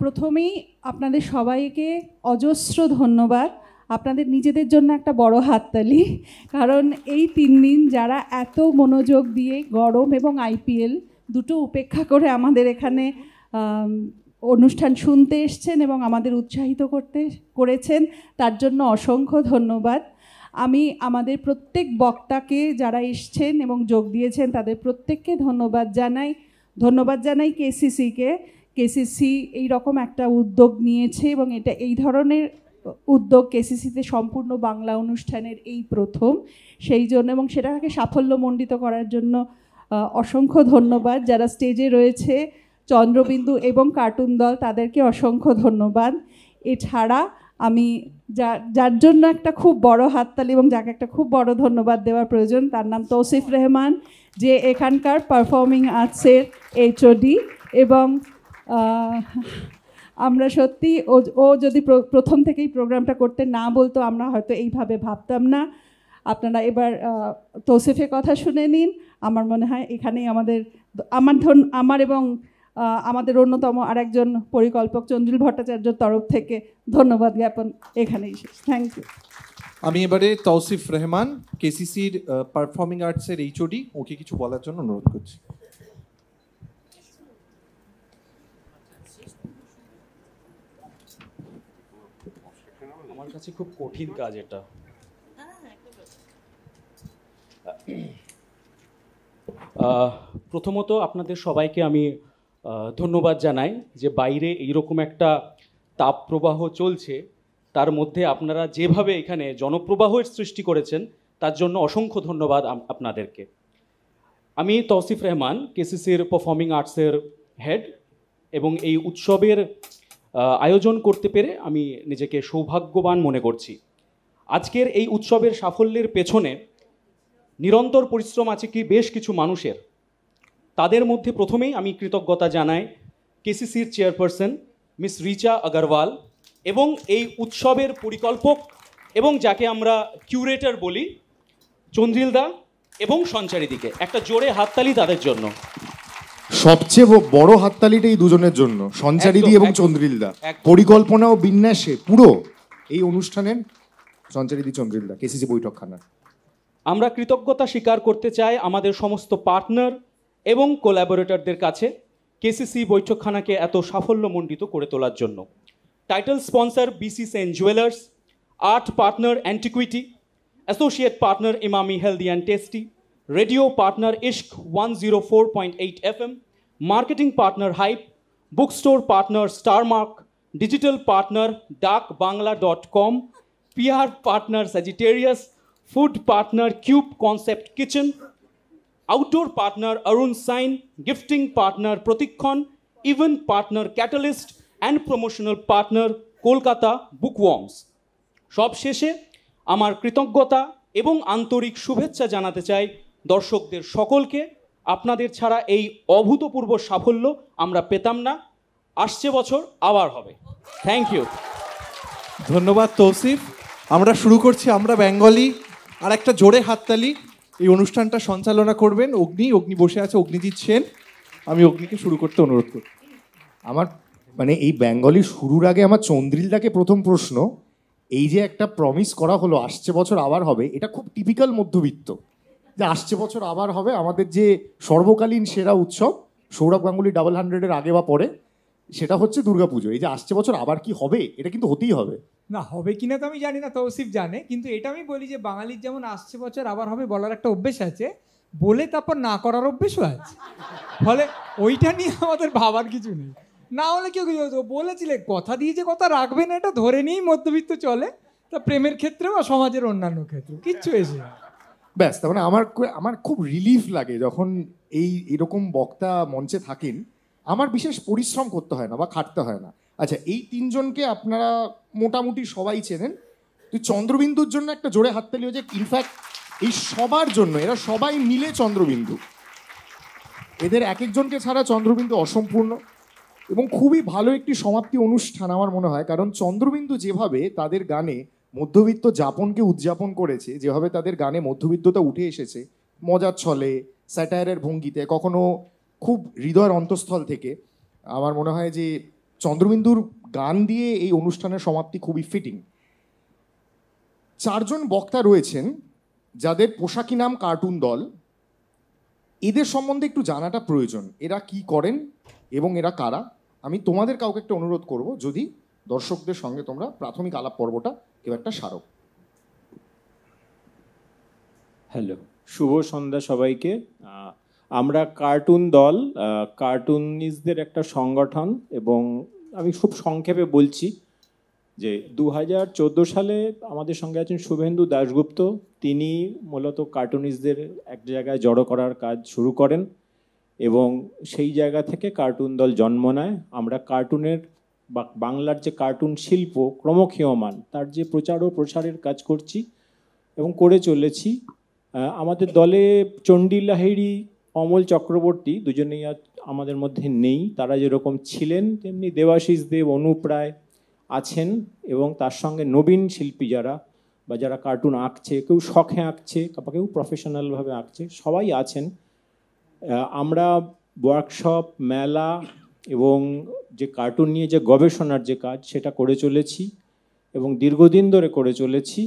প্রথমেই আপনাদের সবাইকে অজস্র ধন্যবাদ। আপনাদের নিজেদের জন্য একটা বড় হাততালি, কারণ এই 3 দিন যারা এত মনোযোগ দিয়ে গরম এবং আইপিএল দুটো উপেক্ষা করে আমাদের এখানে অনুষ্ঠান শুনতে এসছেন এবং আমাদের উৎসাহিত করেছেন, তার জন্য অসংখ্য ধন্যবাদ। আমি আমাদের প্রত্যেক বক্তাকে যারা এসছেন এবং যোগ দিয়েছেন তাদের প্রত্যেককে ধন্যবাদ জানাই কেসিসিকে। কেসিসি এই রকম একটা উদ্যোগ নিয়েছে এবং এটা এই ধরনের উদ্যোগ কেসিসিতে সম্পূর্ণ বাংলা অনুষ্ঠানের এই প্রথম, সেই জন্য এবং সেটাকে সাফল্যমণ্ডিত করার জন্য অসংখ্য ধন্যবাদ। যারা স্টেজে রয়েছে চন্দ্রবিন্দু এবং কার্টুন দল, তাদেরকে অসংখ্য ধন্যবাদ। এছাড়া আমি যার জন্য একটা খুব বড় হাততালি এবং যাকে একটা খুব বড় ধন্যবাদ দেওয়ার প্রয়োজন, তার নাম তৌসিফ রহমান, যে এখানকার পারফর্মিং আর্টসের এইচওডি। এবং আমরা সত্যি ও যদি প্রথম থেকেই প্রোগ্রামটা করতে না বলতো আমরা হয়তো এইভাবে ভাবতাম না। আপনারা এবার তৌসিফের কথা শুনে নিন। আমার মনে হয় এখানেই আমার এবং আমাদের অন্যতম আরেকজন পরিকল্পক চন্দ্রিল ভট্টাচার্যর তরফ থেকে ধন্যবাদ জ্ঞাপন এখানেই শেষ। Thank you. আমি এবারে তৌসিফ রহমান, কেসিসির পারফর্মিং আর্টসের এইচওডি, ওকে কিছু বলার জন্য অনুরোধ করছি। আমার কাছে খুব কঠিন কাজ এটা। প্রথমত আপনাদের সবাইকে আমি ধন্যবাদ জানাই যে বাইরে এইরকম একটা তাপপ্রবাহ চলছে, তার মধ্যে আপনারা যেভাবে এখানে জনপ্রবাহের সৃষ্টি করেছেন তার জন্য অসংখ্য ধন্যবাদ আপনাদেরকে। আমি তৌসিফ রহমান, কেসিসির পারফর্মিং আর্টসের হেড, এবং এই উৎসবের আয়োজন করতে পেরে আমি নিজেকে সৌভাগ্যবান মনে করছি। আজকের এই উৎসবের সাফল্যের পেছনে নিরন্তর পরিশ্রম আছে বেশ কিছু মানুষের। তাদের মধ্যে প্রথমেই আমি কৃতজ্ঞতা জানাই কেসিসির চেয়ারপারসন মিস রিচা আগরওয়াল এবং এই উৎসবের পরিকল্পক এবং যাকে আমরা কিউরেটর বলি চন্দ্রিল দা এবং সঞ্চারীদিকে। একটা জোরে হাততালি তাদের জন্য। সবচেয়ে বড় হাততালিটা এই দুজনের জন্য, সঞ্চারীদি এবং চন্দ্রিল দা। পরিকল্পনা ও বিন্যাসে পুরো এই অনুষ্ঠানের সঞ্চারীদি, চন্দ্রিল দা, কেসিসি বৈঠকখানা। আমরা কৃতজ্ঞতা স্বীকার করতে চাই আমাদের সমস্ত পার্টনার এবং কোল্যাবোরেটরদের কাছে কেসিসি বৈঠকখানাকে এত সাফল্যমণ্ডিত করে তোলার জন্য। Title sponsor BC Sen jewellers, art partner antiquity, associate partner Emami healthy and tasty, radio partner Ishq 104.8 FM, marketing partner hype, book store partner Starmark, digital partner ডাকবাংলা.com, PR partner Sagittarius, food partner cube concept kitchen, outdoor partner Arun sign, gifting partner Pratikshan, event partner catalyst and promotional partner Kolkata bookworms. সবশেষে আমার কৃতজ্ঞতা এবং আন্তরিক শুভেচ্ছা জানাতে চাই দর্শকদের সকলকে। আপনাদের ছাড়া এই অভূতপূর্ব সাফল্য আমরা পেতাম না। আসছে বছর আবার হবে। Thank you. ধন্যবাদ তৌসিফ। আমরা শুরু করছি আমরা বেঙ্গলি। আর একটা জোরে হাততালি। এই অনুষ্ঠানটা সঞ্চালনা করবেন অগ্নি বসে আছে, অগ্নিজিৎ সেন। আমি অগ্নিকে শুরু করতে অনুরোধ করি। আমার মানে এই বেঙ্গলি শুরুর আগে আমার চন্দ্রিলদাকে প্রথম প্রশ্ন, এই যে একটা প্রমিস করা হলো আসছে বছর আবার হবে, এটা খুব টিপিক্যাল মধ্যবিত্ত, যে আসছে বছর আবার হবে। আমাদের যে সর্বকালীন সেরা উৎসব সৌরভ গাঙ্গুলি 100-এর আগে বা পরে, সেটা হচ্ছে দুর্গাপুজো। এই যে আসছে বছর আবার কি হবে, এটা কিন্তু হতেই হবে। না হবে কিনা তো আমি জানি না, তৌসিফ জানে, কিন্তু এটা আমি বলি যে বাঙালির যেমন আসছে বছর আবার হবে বলার একটা অভ্যেস আছে, বলে তারপর না করার অভ্যেসও আছে। ফলে ওইটা নিয়ে আমাদের ভাবার কিছু নেই। না হলে কেউ বলেছিলে কথা দিয়ে যে কথা রাখবে না, এটা ধরে নিয়েই মধ্যবিত্ত চলে। তা প্রেমের ক্ষেত্রেও আর সমাজের অন্যান্য ক্ষেত্রেও কিচ্ছু এসে ব্যাস। তার মানে আমার খুব রিলিফ লাগে যখন এরকম বক্তা মঞ্চে থাকেন। আমার বিশেষ পরিশ্রম করতে হয় না বা খাটতে হয় না। আচ্ছা, এই তিনজনকে আপনারা মোটামুটি সবাই চেনেন। তো চন্দ্রবিন্দুর জন্য একটা জোরে হাততালি হয়েছে। ইনফ্যাক্ট এই সবার জন্য, এরা সবাই মিলে চন্দ্রবিন্দু। এদের এক একজনকে ছাড়া চন্দ্রবিন্দু অসম্পূর্ণ এবং খুবই ভালো একটি সমাপ্তি অনুষ্ঠান আমার মনে হয়। কারণ চন্দ্রবিন্দু যেভাবে তাদের গানে মধ্যবিত্ত যাপনকে উদযাপন করেছে, যেভাবে তাদের গানে মধ্যবিত্ততা উঠে এসেছে মজার ছলে, স্যাটায়ারের ভঙ্গিতে, কখনো খুব হৃদয়ের অন্তঃস্থল থেকে, আমার মনে হয় যে চন্দ্রবিন্দুর গান দিয়ে এই অনুষ্ঠানের সমাপ্তি খুবই ফিটিং। 4 জন বক্তা রয়েছেন যাদের পোশাকি নাম কার্টুন দল। এদের সম্বন্ধে একটু জানাটা প্রয়োজন, এরা কি করেন এবং এরা কারা। আমি তোমাদের কাউকে একটা অনুরোধ করব, যদি দর্শকদের সঙ্গে তোমরা প্রাথমিক আলাপ পর্বটা কেউ একটা সারো। হ্যালো, শুভ সন্ধ্যা সবাইকে। আমরা কার্টুন দল, কার্টুনিস্টদের একটা সংগঠন, এবং আমি খুব সংক্ষেপে বলছি যে 2014 সালে আমাদের সঙ্গে আছেন শুভেন্দু দাশগুপ্ত। তিনি মূলত কার্টুনিস্টদের এক জায়গায় জড়ো করার কাজ শুরু করেন এবং সেই জায়গা থেকে কার্টুন দল জন্ম নেয়। আমরা কার্টুনের বা বাংলার যে কার্টুন শিল্প ক্রমক্ষীয়মান তার যে প্রচার ও প্রসারের কাজ করছি এবং করে চলেছি। আমাদের দলে চণ্ডী লাহিড়ী, অমল চক্রবর্তী দুজনেই আমাদের মধ্যে নেই। তারা যেরকম ছিলেন তেমনি দেবাশিস দেব, অনুপ রায় আছেন, এবং তার সঙ্গে নবীন শিল্পী যারা বা যারা কার্টুন আঁকছে, কেউ শখে আঁকছে বা কেউ প্রফেশনালভাবে আঁকছে, সবাই আছেন। আমরা ওয়ার্কশপ, মেলা এবং যে কার্টুন নিয়ে যে গবেষণার যে কাজ সেটা করে চলেছি এবং দীর্ঘদিন ধরে করে চলেছি।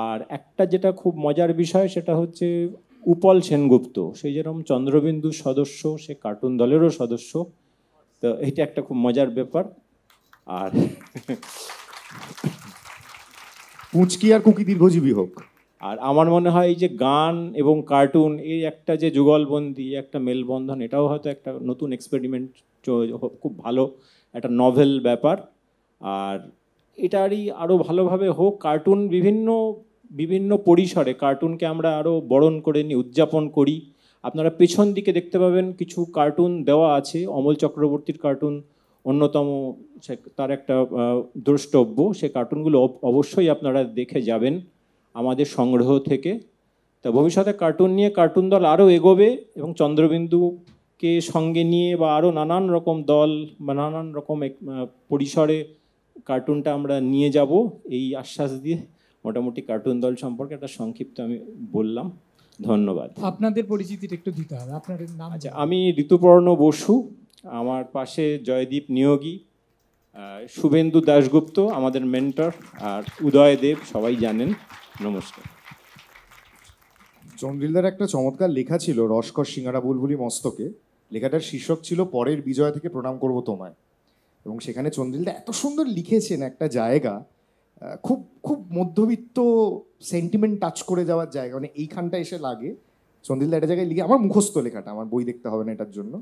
আর একটা যেটা খুব মজার বিষয় সেটা হচ্ছে উপল সেনগুপ্ত, সেই যেরকম চন্দ্রবিন্দুর সদস্য, সে কার্টুন দলেরও সদস্য। তো এটা একটা খুব মজার ব্যাপার। আর পুঁচকি আর কুকি দীর্ঘজীবী হোক। আর আমার মনে হয় এই যে গান এবং কার্টুন, এই একটা যে যুগলবন্দি, একটা মেলবন্ধন, এটাও হয়তো একটা নতুন এক্সপেরিমেন্ট, খুব ভালো একটা নভেল ব্যাপার। আর এটারই আরও ভালোভাবে হোক। কার্টুন বিভিন্ন পরিসরে কার্টুনকে আমরা আরও বরণ করে নিই, উদযাপন করি। আপনারা পেছন দিকে দেখতে পাবেন কিছু কার্টুন দেওয়া আছে। অমল চক্রবর্তীর কার্টুন অন্যতম, তার একটা দ্রষ্টব্য। সে কার্টুনগুলো অবশ্যই আপনারা দেখে যাবেন আমাদের সংগ্রহ থেকে। তা ভবিষ্যতে কার্টুন নিয়ে কার্টুন দল আরও এগোবে এবং চন্দ্রবিন্দুকে সঙ্গে নিয়ে বা আরও নানান রকম দল বা নানান রকম পরিসরে কার্টুনটা আমরা নিয়ে যাব, এই আশ্বাস দিয়ে মোটামুটি কার্টুন দল সম্পর্কে একটা সংক্ষিপ্ত আমি বললাম। ধন্যবাদ। আপনাদের পরিচিতিটা একটু দিতে হবে, আপনার নাম। আচ্ছা, আমি ঋতুপর্ণ বসু, আমার পাশে জয়দীপ নিয়োগী, শুভেন্দু দাশগুপ্ত আমাদের মেন্টর, আর উদয় দেব, সবাই জানেন। নমস্কার। চন্দ্রিলদার একটা চমৎকার লেখা ছিল রসকর সিঙ্গারা বুলবুলি মস্তকে। লেখাটার শীর্ষক ছিল পরের বিজয় থেকে প্রণাম করব তোমায়। এবং সেখানে চন্দ্রিলদা এত সুন্দর লিখেছেন একটা জায়গা, খুব খুব মধ্যবিত্ত সেন্টিমেন্ট টাচ করে যাওয়ার জায়গা, মানে এইখানটা এসে লাগে। চন্দ্রিলদা একটা জায়গায় লিখে, আমার মুখস্থ লেখাটা, আমার বই দেখতে হবে না এটার জন্য,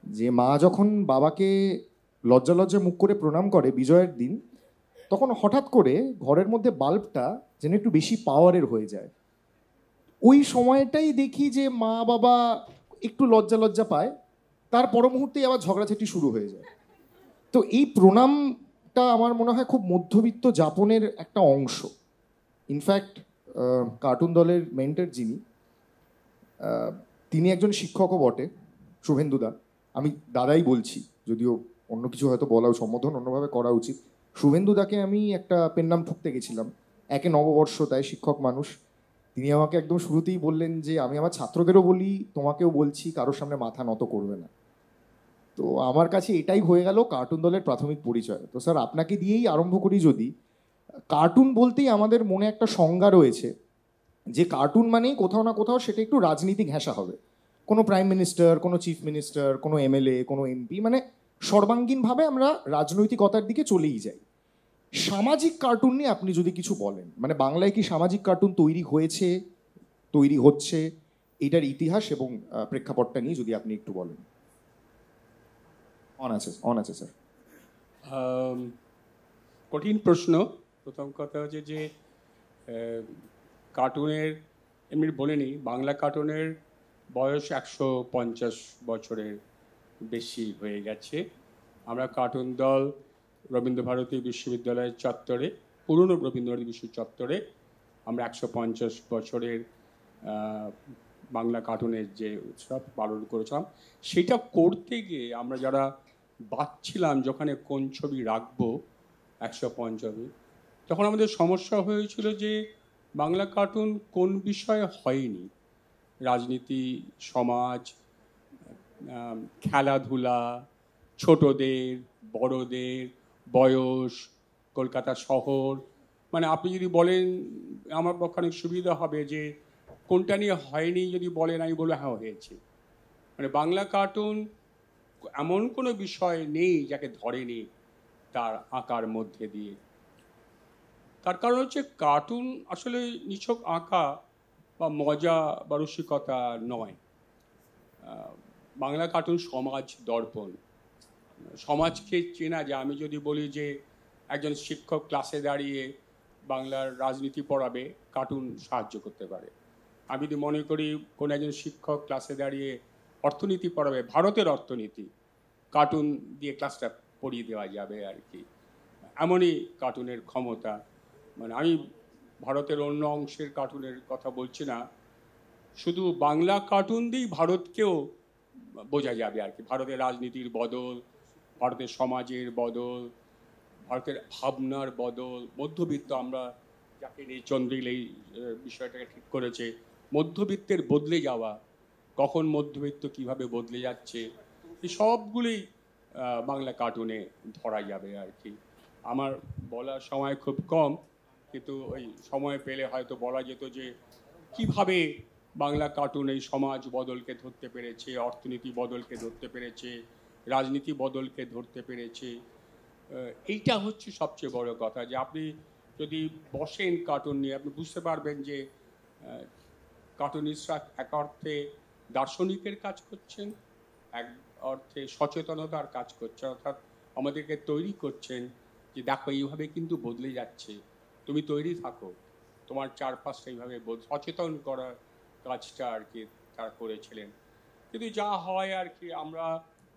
যে মা যখন বাবাকে লজ্জা লজ্জা মুখ করে প্রণাম করে বিজয়ের দিন, তখন হঠাৎ করে ঘরের মধ্যে বাল্বটা যেন একটু বেশি পাওয়ারের হয়ে যায়। ওই সময়টাই দেখি যে মা বাবা একটু লজ্জা লজ্জা পায়, তার পর মুহূর্তেই আবার ঝগড়াঝাটি শুরু হয়ে যায়। তো এই প্রণামটা আমার মনে হয় খুব মধ্যবিত্ত যাপনের একটা অংশ। ইনফ্যাক্ট কার্টুন দলের মেন্টর যিনি, তিনি একজন শিক্ষকও বটে, শুভেন্দুদা। আমি দাদাই বলছি, যদিও অন্য কিছু হয়তো বলা, সম্বোধন অন্যভাবে করা উচিত। শুভেন্দুদাকে আমি একটা পেন নাম ঠুকতে গেছিলাম, একে নববর্ষ, তাই শিক্ষক মানুষ। তিনি আমাকে একদম শুরুতেই বললেন যে আমি আমার ছাত্রদেরও বলি, তোমাকেও বলছি, কারোর সামনে মাথা নত করবে না। তো আমার কাছে এটাই হয়ে গেল কার্টুন দলের প্রাথমিক পরিচয়। তো স্যার, আপনাকে দিয়েই আরম্ভ করি। যদি কার্টুন বলতেই আমাদের মনে একটা সংজ্ঞা রয়েছে যে কার্টুন মানেই কোথাও না কোথাও সেটা একটু রাজনীতি ঘেঁষা হবে। কোনো প্রাইম মিনিস্টার, কোনো চিফ মিনিস্টার, কোনো এমএলএ, কোনো এমপি, মানে সর্বাঙ্গীনভাবে আমরা রাজনৈতিকতার দিকে চলেই যাই। সামাজিক কার্টুন নিয়ে আপনি যদি কিছু বলেন, মানে বাংলায় কি সামাজিক কার্টুন তৈরি হয়েছে, তৈরি হচ্ছে, এটার ইতিহাস এবং প্রেক্ষাপটটা নিয়ে যদি আপনি একটু বলেন। অন আছে স্যার। কঠিন প্রশ্ন। প্রথম কথা হচ্ছে যে কার্টুনের, এমনি বলে নিই, বাংলা কার্টুনের বয়স 150 বছরের বেশি হয়ে গেছে। আমরা কার্টুন দল রবীন্দ্রভারতী বিশ্ববিদ্যালয়ের চত্বরে, পুরনো রবীন্দ্রভারতী বিশ্ব চত্বরে আমরা 150 বছরের বাংলা কার্টুনের যে উৎসব পালন করেছিলাম, সেটা করতে গিয়ে আমরা যারা বাঁচছিলাম, যখন কোন ছবি রাখবো 150, তখন আমাদের সমস্যা হয়েছিল যে বাংলা কার্টুন কোন বিষয়ে হয়নি। রাজনীতি, সমাজ, খেলাধুলা, ছোটদের, বড়দের, বয়স, কলকাতা শহর, মানে আপনি যদি বলেন আমার পক্ষে অনেক সুবিধা হবে যে কোনটা নিয়ে হয়নি যদি বলেন, আমি বলবো হ্যাঁ হয়েছে। মানে বাংলা কার্টুন এমন কোনো বিষয় নেই যাকে ধরেনি তার আঁকার মধ্যে দিয়ে। তার কারণ হচ্ছে কার্টুন আসলে নিছক আঁকা বা মজা বা রসিকতা নয়। বাংলা কার্টুন সমাজ দর্পণ, সমাজকে চেনা যায়। আমি যদি বলি যে একজন শিক্ষক ক্লাসে দাঁড়িয়ে বাংলার রাজনীতি পড়াবে, কার্টুন সাহায্য করতে পারে। আমি যদি মনে করি কোনো একজন শিক্ষক ক্লাসে দাঁড়িয়ে অর্থনীতি পড়াবে, ভারতের অর্থনীতি, কার্টুন দিয়ে ক্লাসটা পড়িয়ে দেওয়া যাবে আর কি। এমনই কার্টুনের ক্ষমতা। মানে আমি ভারতের অন্য অংশের কার্টুনের কথা বলছি না, শুধু বাংলা কার্টুন দিয়েই ভারতকেও বোঝা যাবে আর কি। ভারতের রাজনীতির বদল, ভারতের সমাজের বদল, ভারতের ভাবনার বদল, মধ্যবিত্ত, আমরা যাকে নিয়ে চন্দ্রিল এই বিষয়টাকে ঠিক করেছে, মধ্যবিত্তের বদলে যাওয়া, কখন মধ্যবিত্ত কিভাবে বদলে যাচ্ছে, এই সবগুলোই বাংলা কার্টুনে ধরা যাবে আর কি। আমার বলার সময় খুব কম, কিন্তু ওই সময় পেলে হয়তো বলা যেত যে কিভাবে বাংলা কার্টুন এই সমাজ বদলকে ধরতে পেরেছে, অর্থনীতি বদলকে ধরতে পেরেছে, রাজনীতি বদলকে ধরতে পেরেছে। এইটা হচ্ছে সবচেয়ে বড় কথা, যে আপনি যদি বসেন কার্টুন নিয়ে আপনি বুঝতে পারবেন যে কার্টুনিস্টরা এক অর্থে দার্শনিকের কাজ করছেন, এক অর্থে সচেতনতার কাজ করছেন, অর্থাৎ আমাদেরকে তৈরি করছেন যে দেখো এইভাবে কিন্তু বদলে যাচ্ছে, তুমি তৈরি থাকো, তোমার চারপাশটা এইভাবে সচেতন করার কাজটা আর কি তারা করেছিলেন। কিন্তু যা হয় আর কি, আমরা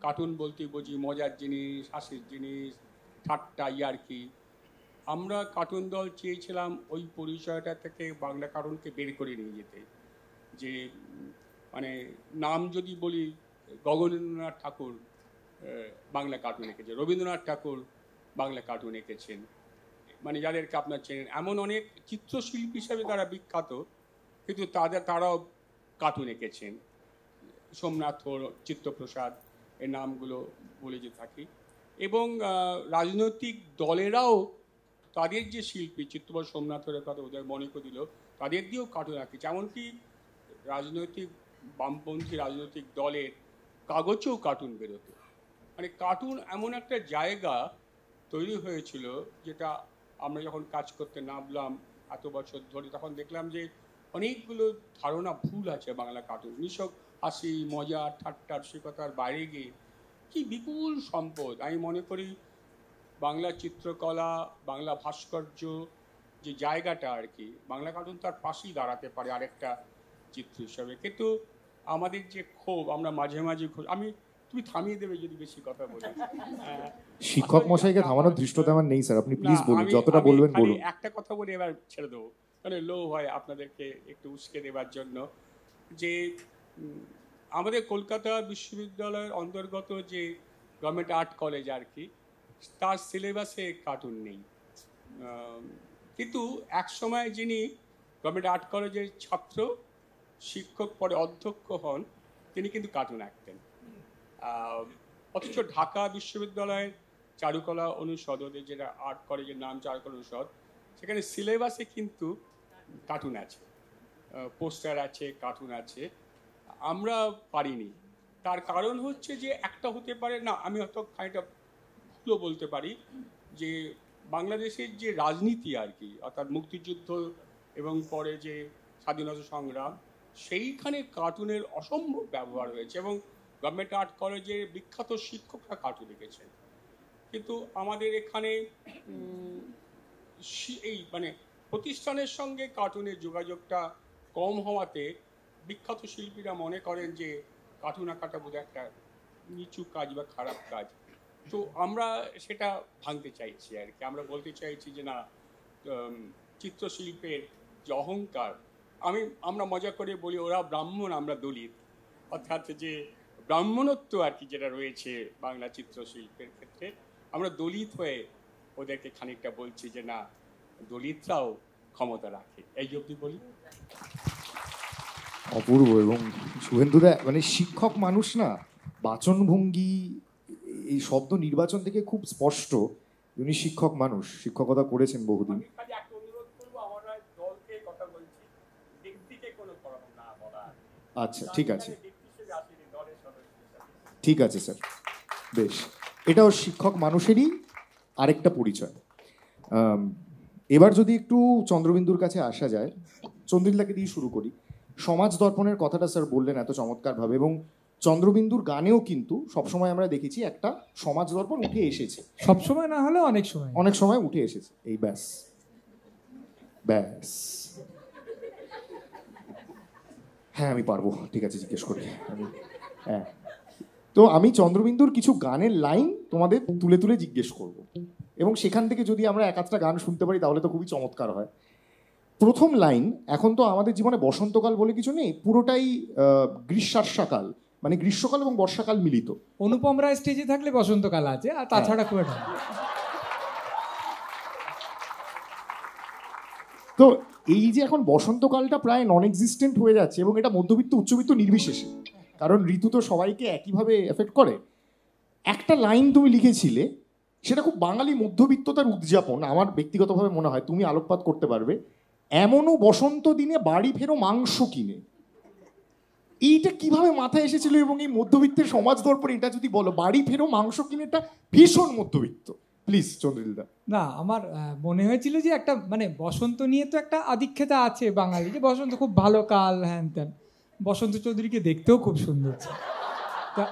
কার্টুন বলতে বুঝি মজার জিনিস, হাসির জিনিস, ঠাট্টা আর কি। আমরা কার্টুন দল চেয়েছিলাম ওই পরিচয়টা থেকে বাংলা কার্টুনকে বের করে নিয়ে যেতে, যে মানে নাম যদি বলি গগনেন্দ্রনাথ ঠাকুর বাংলা কার্টুন এঁকেছে, রবীন্দ্রনাথ ঠাকুর বাংলা কার্টুন এঁকেছেন, মানে যাদেরকে আপনার চেনেন, এমন অনেক চিত্রশিল্পী হিসাবে তারা বিখ্যাত, কিন্তু তারাও কার্টুন এঁকেছেন। সোমনাথ, চিত্তপ্রসাদ, এই নামগুলো বলে যে থাকি। এবং রাজনৈতিক দলেরাও তাদের যে শিল্পী, চিত্তপ্রসাদ, সোমনাথের কথা ওদের মনে করে দিল, তাদের দিয়েও কার্টুন আঁকেছে। এমনকি রাজনৈতিক বামপন্থী রাজনৈতিক দলের কাগজেও কার্টুন বেরোতো। মানে কার্টুন এমন একটা জায়গা তৈরি হয়েছিল, যেটা আমরা যখন কাজ করতে নামলাম এত বছর ধরে, তখন দেখলাম যে অনেকগুলো ধারণা ভুল আছে বাংলা কার্টুন। নিছক হাসি, মজা, ঠাট্টা, রসিকতার বাইরে গিয়ে কি বিপুল সম্পদ। আমি মনে করি বাংলা চিত্রকলা, বাংলা ভাস্কর্য যে জায়গাটা আর কি, বাংলা কার্টুন তার পাশেই দাঁড়াতে পারে আরেকটা চিত্র হিসাবে। কিন্তু আমাদের যে ক্ষোভ, আমরা মাঝে মাঝে তুমি থামিয়ে দেবে যদি বেশি কথা বলি। শিক্ষক মশাইকে থামানোর ধৃষ্টতা আমার নেই স্যার, আপনি প্লিজ বলুন, যতটা বলবেন বলুন। একটা কথা বলে এবার ছেড়ে দেবো, মানে লো হয় আপনাদেরকে একটু উস্কে দেবার জন্য, যে আমাদের কলকাতা বিশ্ববিদ্যালয়ের অন্তর্গত যে গভর্নমেন্ট আর্ট কলেজ আর কি, তার সিলেবাসে কার্টুন নেই। কিন্তু এক সময় যিনি গভর্নমেন্ট আর্ট কলেজের ছাত্র, শিক্ষক, পরে অধ্যক্ষ হন, তিনি কিন্তু কার্টুন আঁকতেন। অথচ ঢাকা বিশ্ববিদ্যালয়ের চারুকলা অনুষদ, ওদের যেটা আর্ট কলেজের নাম চারুকলা অনুষদ, সেখানে সিলেবাসে কিন্তু কার্টুন আছে, পোস্টার আছে, কার্টুন আছে। আমরা পারিনি। তার কারণ হচ্ছে যে একটা হতে পারে না, আমি হয়তো খানিকটা ভুলও বলতে পারি, যে বাংলাদেশের যে রাজনীতি আর কি, অর্থাৎ মুক্তিযুদ্ধ এবং পরে যে স্বাধীনতা সংগ্রাম, সেইখানে কার্টুনের অসম্ভব ব্যবহার হয়েছে এবং গভর্নমেন্ট আর্ট কলেজের বিখ্যাত শিক্ষকরা কার্টুন লিখেছেন। কিন্তু আমাদের এখানে এই মানে প্রতিষ্ঠানের সঙ্গে কার্টুনের যোগাযোগটা কম হওয়াতে বিখ্যাত শিল্পীরা মনে করেন যে কার্টুন আঁকাটা বোধহয় একটা নিচু কাজ বা খারাপ কাজ। তো আমরা সেটা ভাঙতে চাইছি আর কি। আমরা বলতে চাইছি যে না, চিত্রশিল্পের যে অহংকার, আমরা মজা করে বলি ওরা ব্রাহ্মণ, আমরা দলিত, অর্থাৎ যে ব্রাহ্মণত্ব আর কি যেটা রয়েছে বাংলা চিত্রশিল্পের ক্ষেত্রে, আমরা দলিত হয়ে ওদেরকে খানিকটা বলছি যে না, দলিতরাও ক্ষমতা রাখে। এই অবধি বলি। অপূর্ব। এবং শুভেন্দুদা মানে শিক্ষক মানুষ না, বাচনভঙ্গি, এই শব্দ নির্বাচন থেকে খুব স্পষ্ট উনি শিক্ষক মানুষ, শিক্ষকতা করেছেন বহুদিন। আচ্ছা ঠিক আছে, ঠিক আছে স্যার, বেশ, এটাও শিক্ষক মানুষেরই আরেকটা পরিচয়। এবার যদি একটু চন্দ্রবিন্দুর কাছে আসা যায়, চন্দ্রিলাকে দিয়ে শুরু করি। সমাজ দর্পণের কথাটা স্যার বললেন এত চমৎকারভাবে, এবং চন্দ্রবিন্দুর গানেও কিন্তু সবসময় আমরা দেখেছি একটা সমাজ দর্পণ উঠে এসেছে, সবসময় না হলেও অনেক সময় উঠে এসেছে। এই ব্যাস ব্যাস, হ্যাঁ আমি পারবো, ঠিক আছে জিজ্ঞেস করি আমি। হ্যাঁ, তো আমি চন্দ্রবিন্দুর কিছু গানের লাইন তোমাদের তুলে তুলে জিজ্ঞেস করব, এবং সেখান থেকে যদি আমরা এক আধটা গান শুনতে পারি তাহলে তো খুবই চমৎকার হয়। প্রথম লাইন, এখন তো আমাদের জীবনে বসন্তকাল বলে কিছু নেই, পুরোটাই গ্রীষ্মার্ষাকাল, মানে গ্রীষ্মকাল এবং বর্ষাকাল মিলিত। অনুপম রায় স্টেজে থাকলে বসন্তকাল আছে, আর তাছাড়া খুব একটা। তো এই যে এখন বসন্তকালটা প্রায় নন এক্সিস্টেন্ট হয়ে যাচ্ছে, এবং এটা মধ্যবিত্ত উচ্চবিত্ত নির্বিশেষে, কারণ ঋতু তো সবাইকে একইভাবে এফেক্ট করে। একটা লাইন তুমি লিখেছিলে, সেটা খুব বাঙালি মধ্যবিত্ততার উদযাপন আমার ব্যক্তিগতভাবে মনে হয়, তুমি আলোকপাত করতে পারবে। এমনও বসন্ত দিনে বাড়ি ফেরো মাংস কিনে, এইটা কিভাবে মাথায় এসেছিল, এবং এই মধ্যবিত্তের সমাজ দর্পণ এটা যদি বলো, বাড়ি ফেরো মাংস কিনে, এটা ভীষণ মধ্যবিত্ত। প্লিজ চন্দ্রিলদা। না, আমার মনে হয়েছিল যে একটা মানে বসন্ত নিয়ে তো একটা আধিক্যতা আছে বাঙালি, যে বসন্ত খুব ভালো কাল, হ্যান ত্যান। বসন্ত চৌধুরীকে দেখতেও খুব সুন্দর ছিল। তা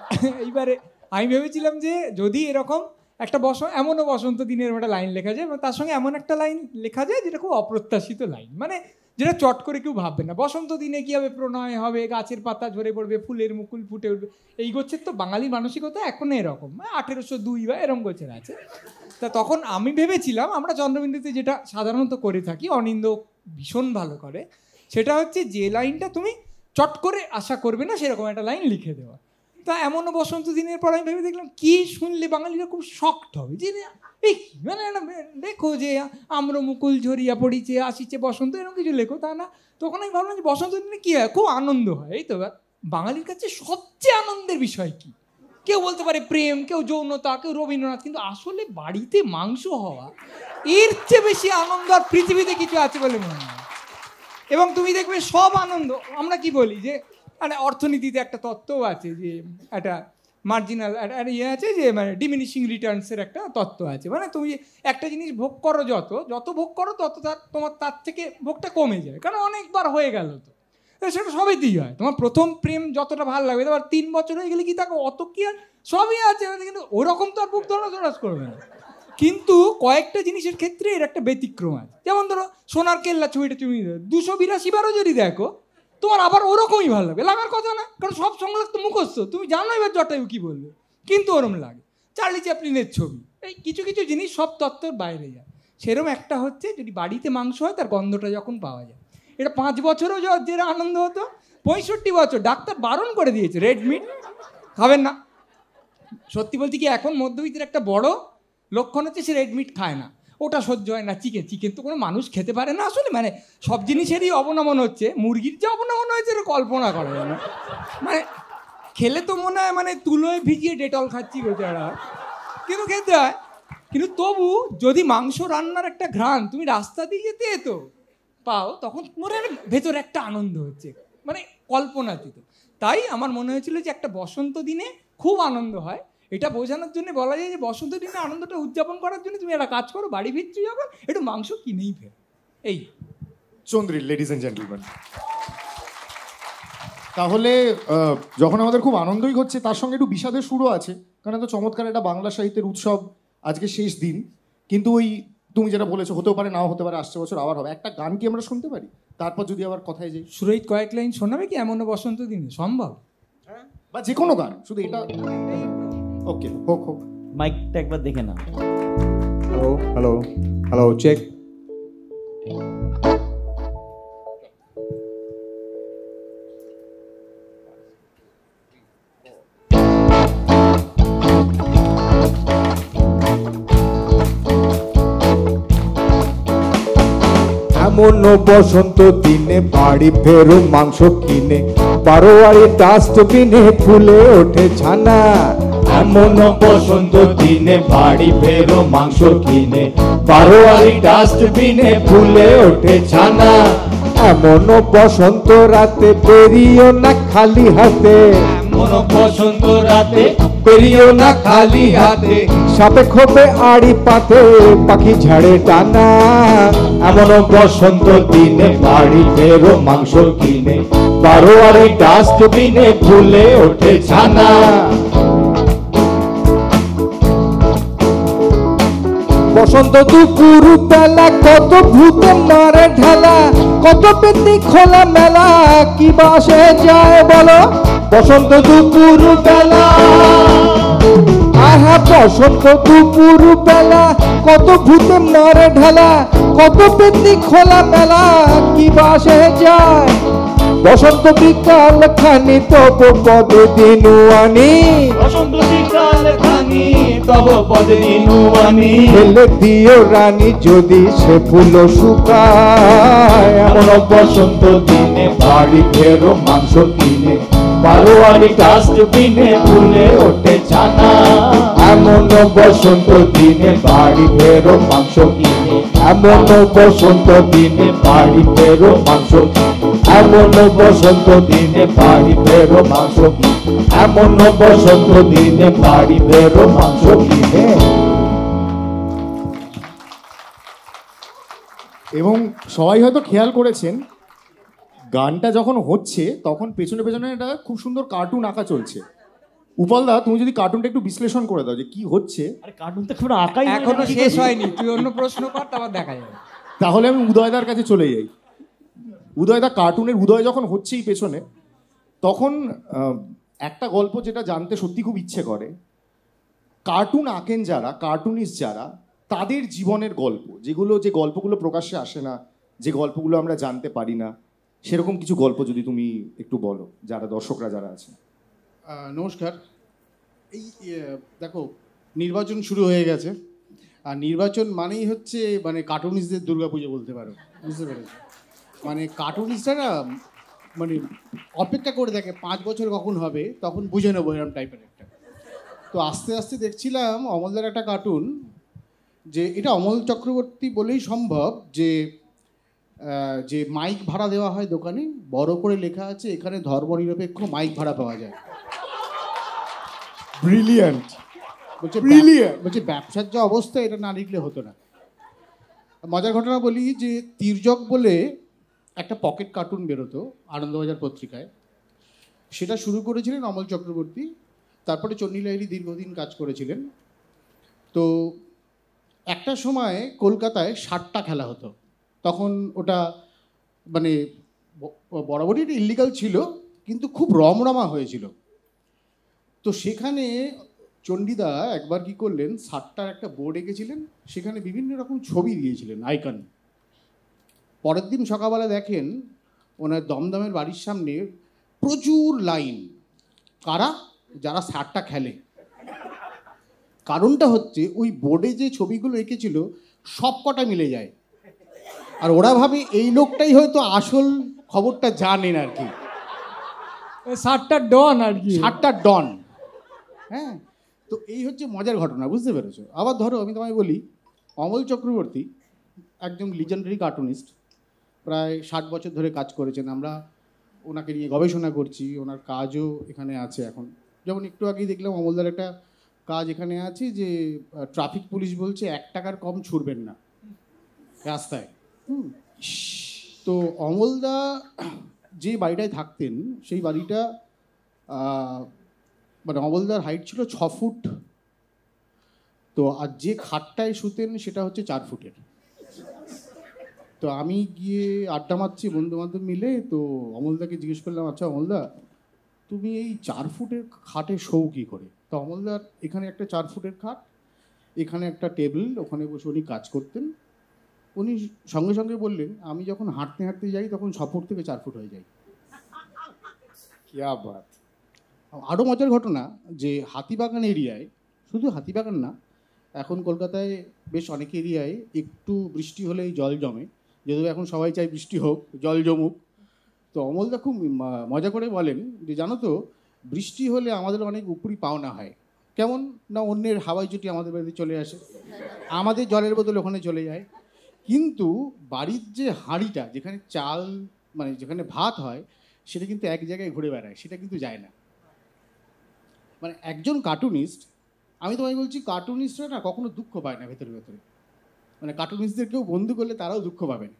এইবারে আমি ভেবেছিলাম যে যদি এরকম একটা এমনও বসন্ত দিনের একটা লাইন লেখা যায়, এবং তার সঙ্গে এমন একটা লাইন লেখা যায় যেটা খুব অপ্রত্যাশিত লাইন, মানে যেটা চট করে কেউ ভাববে না। বসন্ত দিনে কী হবে, প্রণয় হবে, গাছের পাতা ঝরে পড়বে, ফুলের মুকুল ফুটে উঠবে। এই গোছের তো বাঙালির মানসিকতা এখনও এরকম, 1802 বা এরকম গোছের আছে। তা তখন আমি ভেবেছিলাম আমরা চন্দ্রবিন্দুতে যেটা সাধারণত করে থাকি, অনিন্দ ভীষণ ভালো করে, সেটা হচ্ছে যে লাইনটা তুমি চট করে আশা করবে না সেরকম একটা লাইন লিখে দেওয়া। তা এমনও বসন্ত দিনের পর আমি ভেবে দেখলাম কি শুনলে বাঙালিরা খুব শক্ট হবে, যে এই মানে দেখো যে আম্র মুকুল ঝরিয়া পড়িছে, আসিছে বসন্ত, এরকম কিছু লেখো, তা না। তখন আমি ভাবলাম যে বসন্ত দিনে কী হয়, খুব আনন্দ হয়। এই তো বাঙালির কাছে সবচেয়ে আনন্দের বিষয় কি? কেউ বলতে পারে প্রেম, কেউ যৌনতা, কেউ রবীন্দ্রনাথ, কিন্তু আসলে বাড়িতে মাংস হওয়া, এর চেয়ে বেশি আনন্দ আর পৃথিবীতে কিছু আছে বলে মনে হয়। এবং তুমি দেখবে সব আনন্দ, আমরা কি বলি যে মানে অর্থনীতিতে একটা তত্ত্বও আছে, যে একটা মার্জিনাল একটা ইয়ে আছে, যে মানে ডিমিনিশিং রিটার্নসের একটা তত্ত্ব আছে। মানে তুমি একটা জিনিস ভোগ করো, যত ভোগ করো তত তোমার তার থেকে ভোগটা কমে যায়, কারণ অনেকবার হয়ে গেল। তো সেটা সবইতেই হয়। তোমার প্রথম প্রেম যতটা ভালো লাগবে, তোমার 3 বছর হয়ে গেলে কি থাকো, অত কি আর সবই আছে, কিন্তু ওরকম তো আর বুক ধরাস করবে না। কিন্তু কয়েকটা জিনিসের ক্ষেত্রে এর একটা ব্যতিক্রম আছে। যেমন ধরো সোনার কেল্লা ছবিটা তুমি 282 বারও যদি দেখো, তোমার আবার ওরকমই ভালো লাগবে, লাগার কথা না, কারণ সব সংলাপ তো মুখস্থ, তুমি জানো এবার জটায়ু কি বলবে, কিন্তু ওরম লাগে। চার্লি চ্যাপলিনের ছবি, এই কিছু কিছু জিনিস সব তত্ত্বের বাইরে যায়। সেরকম একটা হচ্ছে যদি বাড়িতে মাংস হয়, তার গন্ধটা যখন পাওয়া যায়, এটা 5 বছরও যেটা আনন্দ হতো, 65 বছর ডাক্তার বারণ করে দিয়েছে রেড মিট খাবেন না। সত্যি বলতে কি, এখন মধ্যবিত্তের একটা বড় লক্ষণ হচ্ছে সে রেড মিট খায় না, ওটা সহ্য হয় না। চিকেন তো কোনো মানুষ খেতে পারে না আসলে, মানে সব জিনিসেরই অবনমন হচ্ছে। মুরগির যে অবনমন হয়েছে এটা কল্পনা করা যায় না, মানে খেলে তো মনে হয় মানে তুলোয় ভিজিয়ে ডেটল খাচ্ছি বেচারা, কিন্তু খেতে হয়। কিন্তু তবু যদি মাংস রান্নার একটা ঘ্রাণ তুমি রাস্তা দিয়ে যেতে তো পাও, তখন মনে হয় ভেতরে একটা আনন্দ হচ্ছে, মানে কল্পনাতীত। তাই আমার মনে হয়েছিল যে একটা বসন্ত দিনে খুব আনন্দ হয়, এটা বোঝানোর জন্য বলা যায় যে বসন্ত দিনে আনন্দটা উদযাপন করার জন্য তুমি একটা কাজ করো, বাড়ি ফিরছি যখন একটু মাংস কিনেই ফের। এই চন্দ্রিল, লেডিজ অ্যান্ড জেন্টলম্যান, তাহলে যখন আমাদের খুব আনন্দই হচ্ছে, তার সঙ্গে একটু বিষাদের সুরও আছে, কারণ এত চমৎকার একটা বাংলা সাহিত্যের উৎসব, আজকে শেষ দিন। কিন্তু ওই তুমি যেটা বলেছো, হতেও পারে নাও হতে পারে, আসছে বছর আবার হবে। একটা গান কি আমরা শুনতে পারি, তারপর যদি আবার কথায় যাই? সুরহিত কয়েক লাইন শোনাবে কি এমনও বসন্ত দিনে? সম্ভব, বা যে কোনো গান, শুধু এটা। ওকে, হোক। মাইকটা একবার দেখে না। Hello hello hello, check. এমন বসন্ত দিনে বাড়ি ফেরো মাংস কিনে, বারোয়ারি ডাস্টবিনে ফুলে ওঠে ছানা। এমন বসন্ত দিনে বাড়ি ফেরো মাংস কিনে, বারোয়ারি ডাস্টবিনে ফুলে ওঠে ছানা। এমন বসন্ত রাতে বেরিও না খালি হাতে, এমন বসন্ত রাতে বেরিও না খালি হাতে। সাপে খোপে আড়ি পাতে পাখি ঝাড়ে টানা। এমন বসন্ত দিনে বাড়ি ফেরো মাংস কিনে, বারোয়ারি ডাস্টবিনে ফুলে ওঠে ছানা। বসন্ত দুপুর বেলা কত ভূতে মারে ঢালা, কত পেতনি খোলা মেলা, কি বাসে যায় বলো। বসন্ত দুপুর বেলা, আহা বসন্ত দুপুর বেলা কত ভূতে মারে ঢালা, কত পেতনি খোলা মেলা, কি বাসে যায়। বসন্ত বিকাল খানি তব পদে দিনুয়ানি, বসন্ত বিকাল খানি তব পদে দিনুয়ানি। ফেলে দিও রানী যদি সে ফুল শুকায়, এমন বসন্ত দিনে বাড়ি ফেরো মাংস কিনে, বারোয়ারি ডাস্টবিনে ফুলে ওঠে ছানা। এমন বসন্ত দিনে বাড়ি ফেরো মাংস কিনে, এমন বসন্ত দিনে বাড়ি ফেরো মাংস কিনে, এমন বসন্ত দিনে বাড়ি ফেরো মাংস কিনে, এমন বসন্ত দিনে বাড়ি ফেরো মাংস কিনে। এবং সবাই হয়তো খেয়াল করেছেন গানটা যখন হচ্ছে তখন পেছনে পেছনে একটা খুব সুন্দর কার্টুন আঁকা চলছে। উপালদা, তুমি যদি কার্টুনটা একটু বিশ্লেষণ করে দাও যে কি হচ্ছে। আরে কার্টুন তো এখন আঁকাই এখনো শেষ হয়নি, তুই অন্য প্রশ্ন কর, তারপর দেখা যাবে। তাহলে আমি উদয়দার কাছে চলে যাই। উদয়দা, কার্টুনের উদয় যখন হচ্ছেই পেছনে, তখন একটা গল্প যেটা জানতে সত্যি খুব ইচ্ছে করে, কার্টুন আঁকেন যারা, কার্টুনিস্ট যারা, তাদের জীবনের গল্প, যে গল্পগুলো প্রকাশ্যে আসে না, যে গল্পগুলো আমরা জানতে পারি না, সেরকম কিছু গল্প যদি তুমি একটু বলো, যারা দর্শকরা যারা আছে। নমস্কার। এই দেখো, নির্বাচন শুরু হয়ে গেছে, আর নির্বাচন মানেই হচ্ছে মানে কার্টুনিস্টদের দুর্গাপুজো বলতে পারো, বুঝতে পেরেছো? মানে কার্টুনিস্টরা মানে অপেক্ষা করে দেখে 5 বছর কখন হবে, তখন বুঝে নেবো এরকম টাইপের একটা। তো আস্তে আস্তে দেখছিলাম অমলদার একটা কার্টুন, যে এটা অমল চক্রবর্তী বলেই সম্ভব, যে মাইক ভাড়া দেওয়া হয় দোকানে, বড় করে লেখা আছে এখানে ধর্মনিরপেক্ষ মাইক ভাড়া পাওয়া যায়। ব্রিলিয়ান্ট। বলছে ব্যবসার যা অবস্থা, এটা না লিখলে হতো না। মজার ঘটনা বলি যে তির্যক বলে একটা পকেট কার্টুন বেরোতো আনন্দবাজার পত্রিকায়, সেটা শুরু করেছিলেন অমল চক্রবর্তী। তারপরে চন্ডী লাহিড়ী দীর্ঘদিন কাজ করেছিলেন। তো একটা সময় কলকাতায় 60টা খেলা হতো, তখন ওটা মানে বরাবরই এটা ইল্লিগাল ছিল, কিন্তু খুব রমরমা হয়েছিল। তো সেখানে চণ্ডীদা একবার কি করলেন, 60টার একটা বোর্ড এঁকেছিলেন, সেখানে বিভিন্ন রকম ছবি দিয়েছিলেন, আইকন। পরের দিন সকালবেলা দেখেন ওনার দমদমের বাড়ির সামনে প্রচুর লাইন। কারা? যারা 60টা খেলে। কারণটা হচ্ছে ওই বোর্ডে যে ছবিগুলো এঁকেছিল সব কটা মিলে যায়, আর ওরা ভাবে এই লোকটাই হয়তো আসল খবরটা জানেন আর কি, 60টার ডন আর কি, 60টার ডন। হ্যাঁ, তো এই হচ্ছে মজার ঘটনা, বুঝতে পেরেছো? আবার ধরো আমি তোমায় বলি, অমল চক্রবর্তী একজন লিজেন্ডারি কার্টুনিস্ট, প্রায় 60 বছর ধরে কাজ করেছেন। আমরা ওনাকে নিয়ে গবেষণা করছি, ওনার কাজও এখানে আছে এখন। যেমন একটু আগেই দেখলাম অমলদার একটা কাজ এখানে আছে, যে ট্রাফিক পুলিশ বলছে 1 টাকার কম ছুড়বেন না রাস্তায়। তো অমলদা যে বাড়িটায় থাকতেন, সেই বাড়িটা মানে অমলদার হাইট ছিল 6 ফুট। তো আর যে খাটটায় শুতেন সেটা হচ্ছে 4 ফুটের। তো আমি গিয়ে আড্ডা মারছি বন্ধু বান্ধব মিলে, তো অমলদাকে জিজ্ঞেস করলাম, আচ্ছা অমলদা, তুমি এই 4 ফুটের খাটে শোও কী করে? তো অমলদার এখানে একটা 4 ফুটের খাট, এখানে একটা টেবিল, ওখানে বসে উনি কাজ করতেন। উনি সঙ্গে সঙ্গে বললেন, আমি যখন হাঁটতে হাঁটতে যাই তখন 6 ফুট থেকে 4 ফুট হয়ে যায়। কিয়া বাত। আরও মজার ঘটনা, যে হাতিবাগান এরিয়ায়, শুধু হাতিবাগান না, এখন কলকাতায় বেশ অনেক এরিয়ায় একটু বৃষ্টি হলেই জল জমে, যদিও এখন সবাই চায় বৃষ্টি হোক, জল জমুক। তো অমলদা খুব মজা করে বলেন যে, জানো তো, বৃষ্টি হলে আমাদের অনেক উপরি পাওনা হয়, কেমন না অন্যের হাওয়াই চুটি আমাদের বাড়িতে চলে আসে, আমাদের জলের বোতল ওখানে চলে যায়, কিন্তু বাড়ির যে হাঁড়িটা যেখানে চাল মানে যেখানে ভাত হয় সেটা কিন্তু এক জায়গায় ঘুরে বেড়ায়, সেটা কিন্তু যায় না। মানে একজন কার্টুনিস্ট, আমি তোমায় বলছি কার্টুনিস্টরা না কখনো দুঃখ পায় না ভেতরে ভেতরে। মানে কার্টুনিস্টদের কেউ বন্ধু করলে তারাও দুঃখ পাবে না,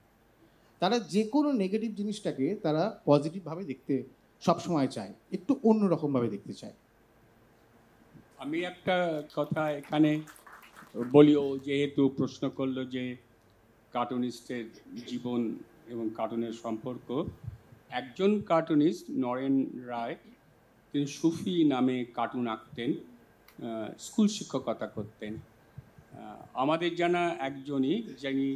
তারা যে কোনো নেগেটিভ জিনিসটাকে তারা পজিটিভভাবে দেখতে সবসময় চায়, একটু অন্যরকমভাবে দেখতে চায়। আমি একটা কথা এখানে বলি, ও যেহেতু প্রশ্ন করলো যে কার্টুনিস্টের জীবন এবং কার্টুনের সম্পর্ক, একজন কার্টুনিস্ট নরেন রায়, তিনি সুফি নামে কার্টুন আঁকতেন, স্কুল শিক্ষকতা করতেন। আমাদের জানা একজনই যিনি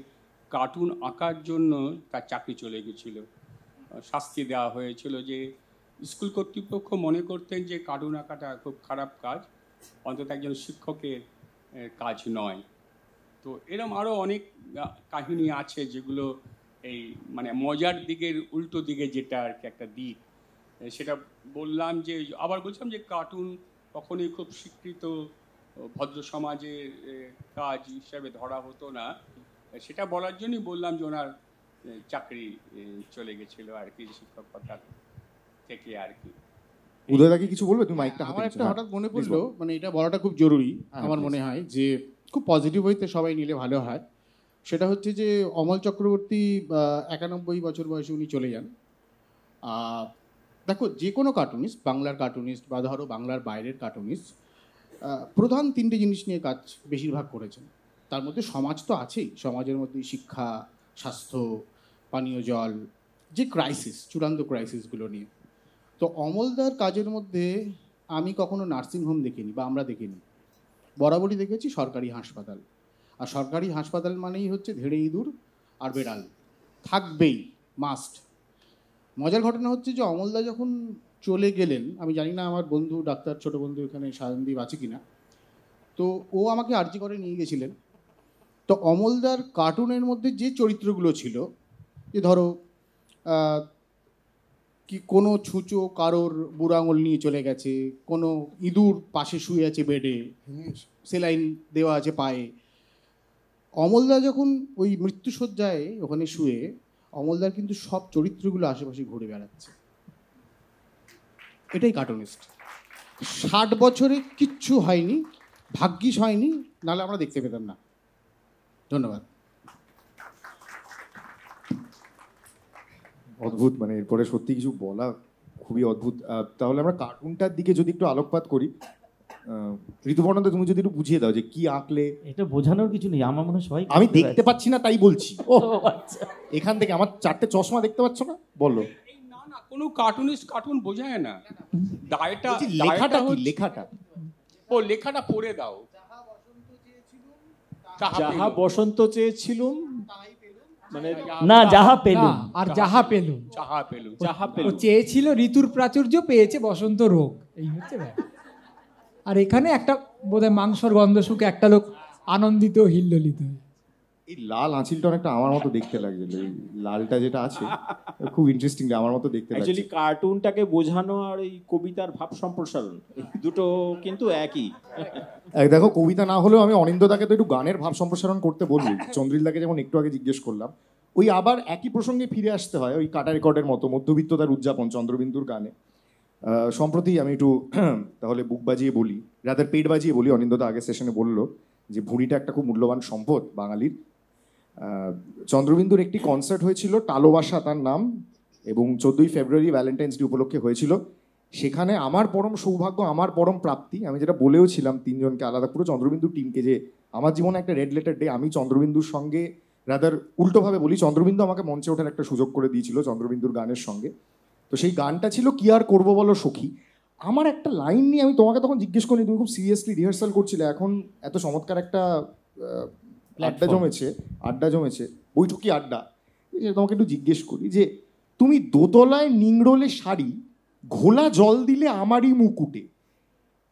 কার্টুন আঁকার জন্য তার চাকরি চলে গেছিল, শাস্তি দেওয়া হয়েছিল, যে স্কুল কর্তৃপক্ষ মনে করতেন যে কার্টুন আঁকাটা খুব খারাপ কাজ, অন্তত একজন শিক্ষকের কাজ নয়। তো এরকম আরও অনেক কাহিনী আছে যেগুলো এই মানে মজার দিকের উল্টো দিকে, যেটা আর কি একটা দিক, সেটা বললাম। যে আবার বলছিলাম যে কার্টুন কখনোই খুব স্বীকৃত ভদ্র সমাজের কাজ হিসাবে ধরা হতো না, সেটা বলার জন্যই বললাম যে ওনার চাকরি চলে গেছিলো আর কি শিক্ষকতার থেকে আর কি। উদয়দাকে কিছু বলবে? তুমি মাইকটা আমার একটা হঠাৎ মনে পড়লো, মানে এটা বলাটা খুব জরুরি আমার মনে হয়, যে খুব পজিটিভ হইতে সবাই নিলে ভালো হয়। সেটা হচ্ছে যে অমল চক্রবর্তী 91 বছর বয়সে উনি চলে যান। দেখো, যে কোনো কার্টুনিস্ট, বাংলার কার্টুনিস্ট বা ধরো বাংলার বাইরের কার্টুনিস্ট, প্রধান 3টে জিনিস নিয়ে কাজ বেশিরভাগ করেছেন। তার মধ্যে সমাজ তো আছেই, সমাজের মধ্যে শিক্ষা, স্বাস্থ্য, পানীয় জল, যে ক্রাইসিস, চূড়ান্ত ক্রাইসিসগুলো নিয়ে। তো অমলদার কাজের মধ্যে আমি কখনো নার্সিংহোম দেখিনি বা আমরা দেখিনি, বরাবরই দেখেছি সরকারি হাসপাতাল। আর সরকারি হাসপাতাল মানেই হচ্ছে ধেড়ে ইঁদুর আর বেড়াল, থাকবেই, মাস্ট। মজার ঘটনা হচ্ছে যে অমলদা যখন চলে গেলেন, আমি জানি না আমার বন্ধু ডাক্তার ছোট বন্ধু এখানে সায়নদীপ আছে কিনা, তো ও আমাকে আর্জি করে নিয়ে গেছিলেন। তো অমলদার কার্টুনের মধ্যে যে চরিত্রগুলো ছিল, যে ধরো কি কোনো ছুঁচো কারোর বুড়ো আঙুল নিয়ে চলে গেছে, কোনো ইঁদুর পাশে শুয়ে আছে বেডে, সেলাইন দেওয়া আছে পায়ে, অমলদা যখন ওই মৃত্যুশয্যায় ওখানে শুয়ে, অমলদার কিন্তু সব চরিত্রগুলো আশেপাশে ঘুরে বেড়াচ্ছে। এটাই কার্টুনিস্ট। 60 বছরে কিচ্ছু হয়নি, ভাগ্যিস হয়নি, নাহলে আমরা দেখতে পেতাম না। ধন্যবাদ। অদ্ভুত, মানে এরপরে সত্যি কিছু বলা খুবই অদ্ভুত। তাহলে আমরা কার্টুনটার দিকে যদি একটু আলোকপাত করি, ঋতুপর্ণদা তুমি যদি একটু বুঝিয়ে দাও যে কি আঁকলে। এটা বোঝানোর কিছু নেই, আমার মনে হয় সবাই আমি দেখতে পাচ্ছি না তাই বলছি। ও আচ্ছা, এখান থেকে আমার 4টে চশমা দেখতে পাচ্ছ না, বলো। না না, কোনো কার্টুনিস্ট কার্টুন বোঝায় না। দায়টা লেখাটা কি? লেখাটা ও লেখাটা পড়ে দাও। যাহা বসন্ত চেয়েছিলুম, মানে না যাহা পেলুম, আর যাহা পেলুম, যাহা পেলুম, যাহা ও পেলুম। চেয়েছিল ঋতুর প্রাচুর্য, পেয়েছে বসন্ত রোগ, এই হচ্ছে ব্যাপার। আর এখানে একটা বোধহয় মাংসর গন্ধ শুকে একটা লোক আনন্দিত হিল্লোলিত। এই লাল আঁচিলটা অনেকটা আমার মতো দেখতে লাগছিল, এই লালটা যেটা আছে খুব ইন্টারেস্টিং, আমার মতো দেখতে লাগছে। অ্যাকচুয়ালি কার্টুনটাকে বোঝানো আর এই কবিতার ভাব সম্প্রসারণ, এই দুটো কিন্তু একই। দেখো, কবিতা না হলেও আমি অনিন্দদাকে তো একটু গানের ভাব সম্প্রসারণ করতে বলবি। চন্দ্রিলদাকে যেমন একটু আগে জিজ্ঞেস করলাম, ওই আবার একই প্রসঙ্গে ফিরে আসতে হয়, ওই কাটা রেকর্ডের মতো মধ্যবিত্ততার উদযাপন চন্দ্রবিন্দুর গানে। সম্প্রতি আমি একটু তাহলে বুক বাজিয়ে বলি, রাতের পেট বাজিয়ে বলি। অনিন্দদা আগের সেশনে বললো যে ভুঁড়িটা একটা খুব মূল্যবান সম্পদ বাঙালির। চন্দ্রবিন্দুর একটি কনসার্ট হয়েছিল, টালোবাসা তার নাম, এবং 14ই ফেব্রুয়ারি ভ্যালেন্টাইন্স ডে উপলক্ষে হয়েছিল। সেখানে আমার পরম সৌভাগ্য, আমার পরম প্রাপ্তি, আমি যেটা বলেও ছিলাম 3 জনকে আলাদা, পুরো চন্দ্রবিন্দু টিমকে, যে আমার জীবনে একটা রেড লেটার ডে। আমি চন্দ্রবিন্দুর সঙ্গে, রাদার উল্টোভাবে বলি, চন্দ্রবিন্দু আমাকে মঞ্চে ওঠার একটা সুযোগ করে দিয়েছিল চন্দ্রবিন্দুর গানের সঙ্গে। তো সেই গানটা ছিল কি আর করবো বলো সখী। আমার একটা লাইন নিয়ে আমি তোমাকে তখন জিজ্ঞেস করিনি, তুমি খুব সিরিয়াসলি রিহার্সাল করছিলে। এখন এত চমৎকার একটা আড্ডা জমেছে, বৈঠকি আড্ডা, তোমাকে একটু জিজ্ঞেস করি যে তুমি দোতলায় নিংড়োলে শাড়ি, ঘোলা জল দিলে আমারই মুকুটে,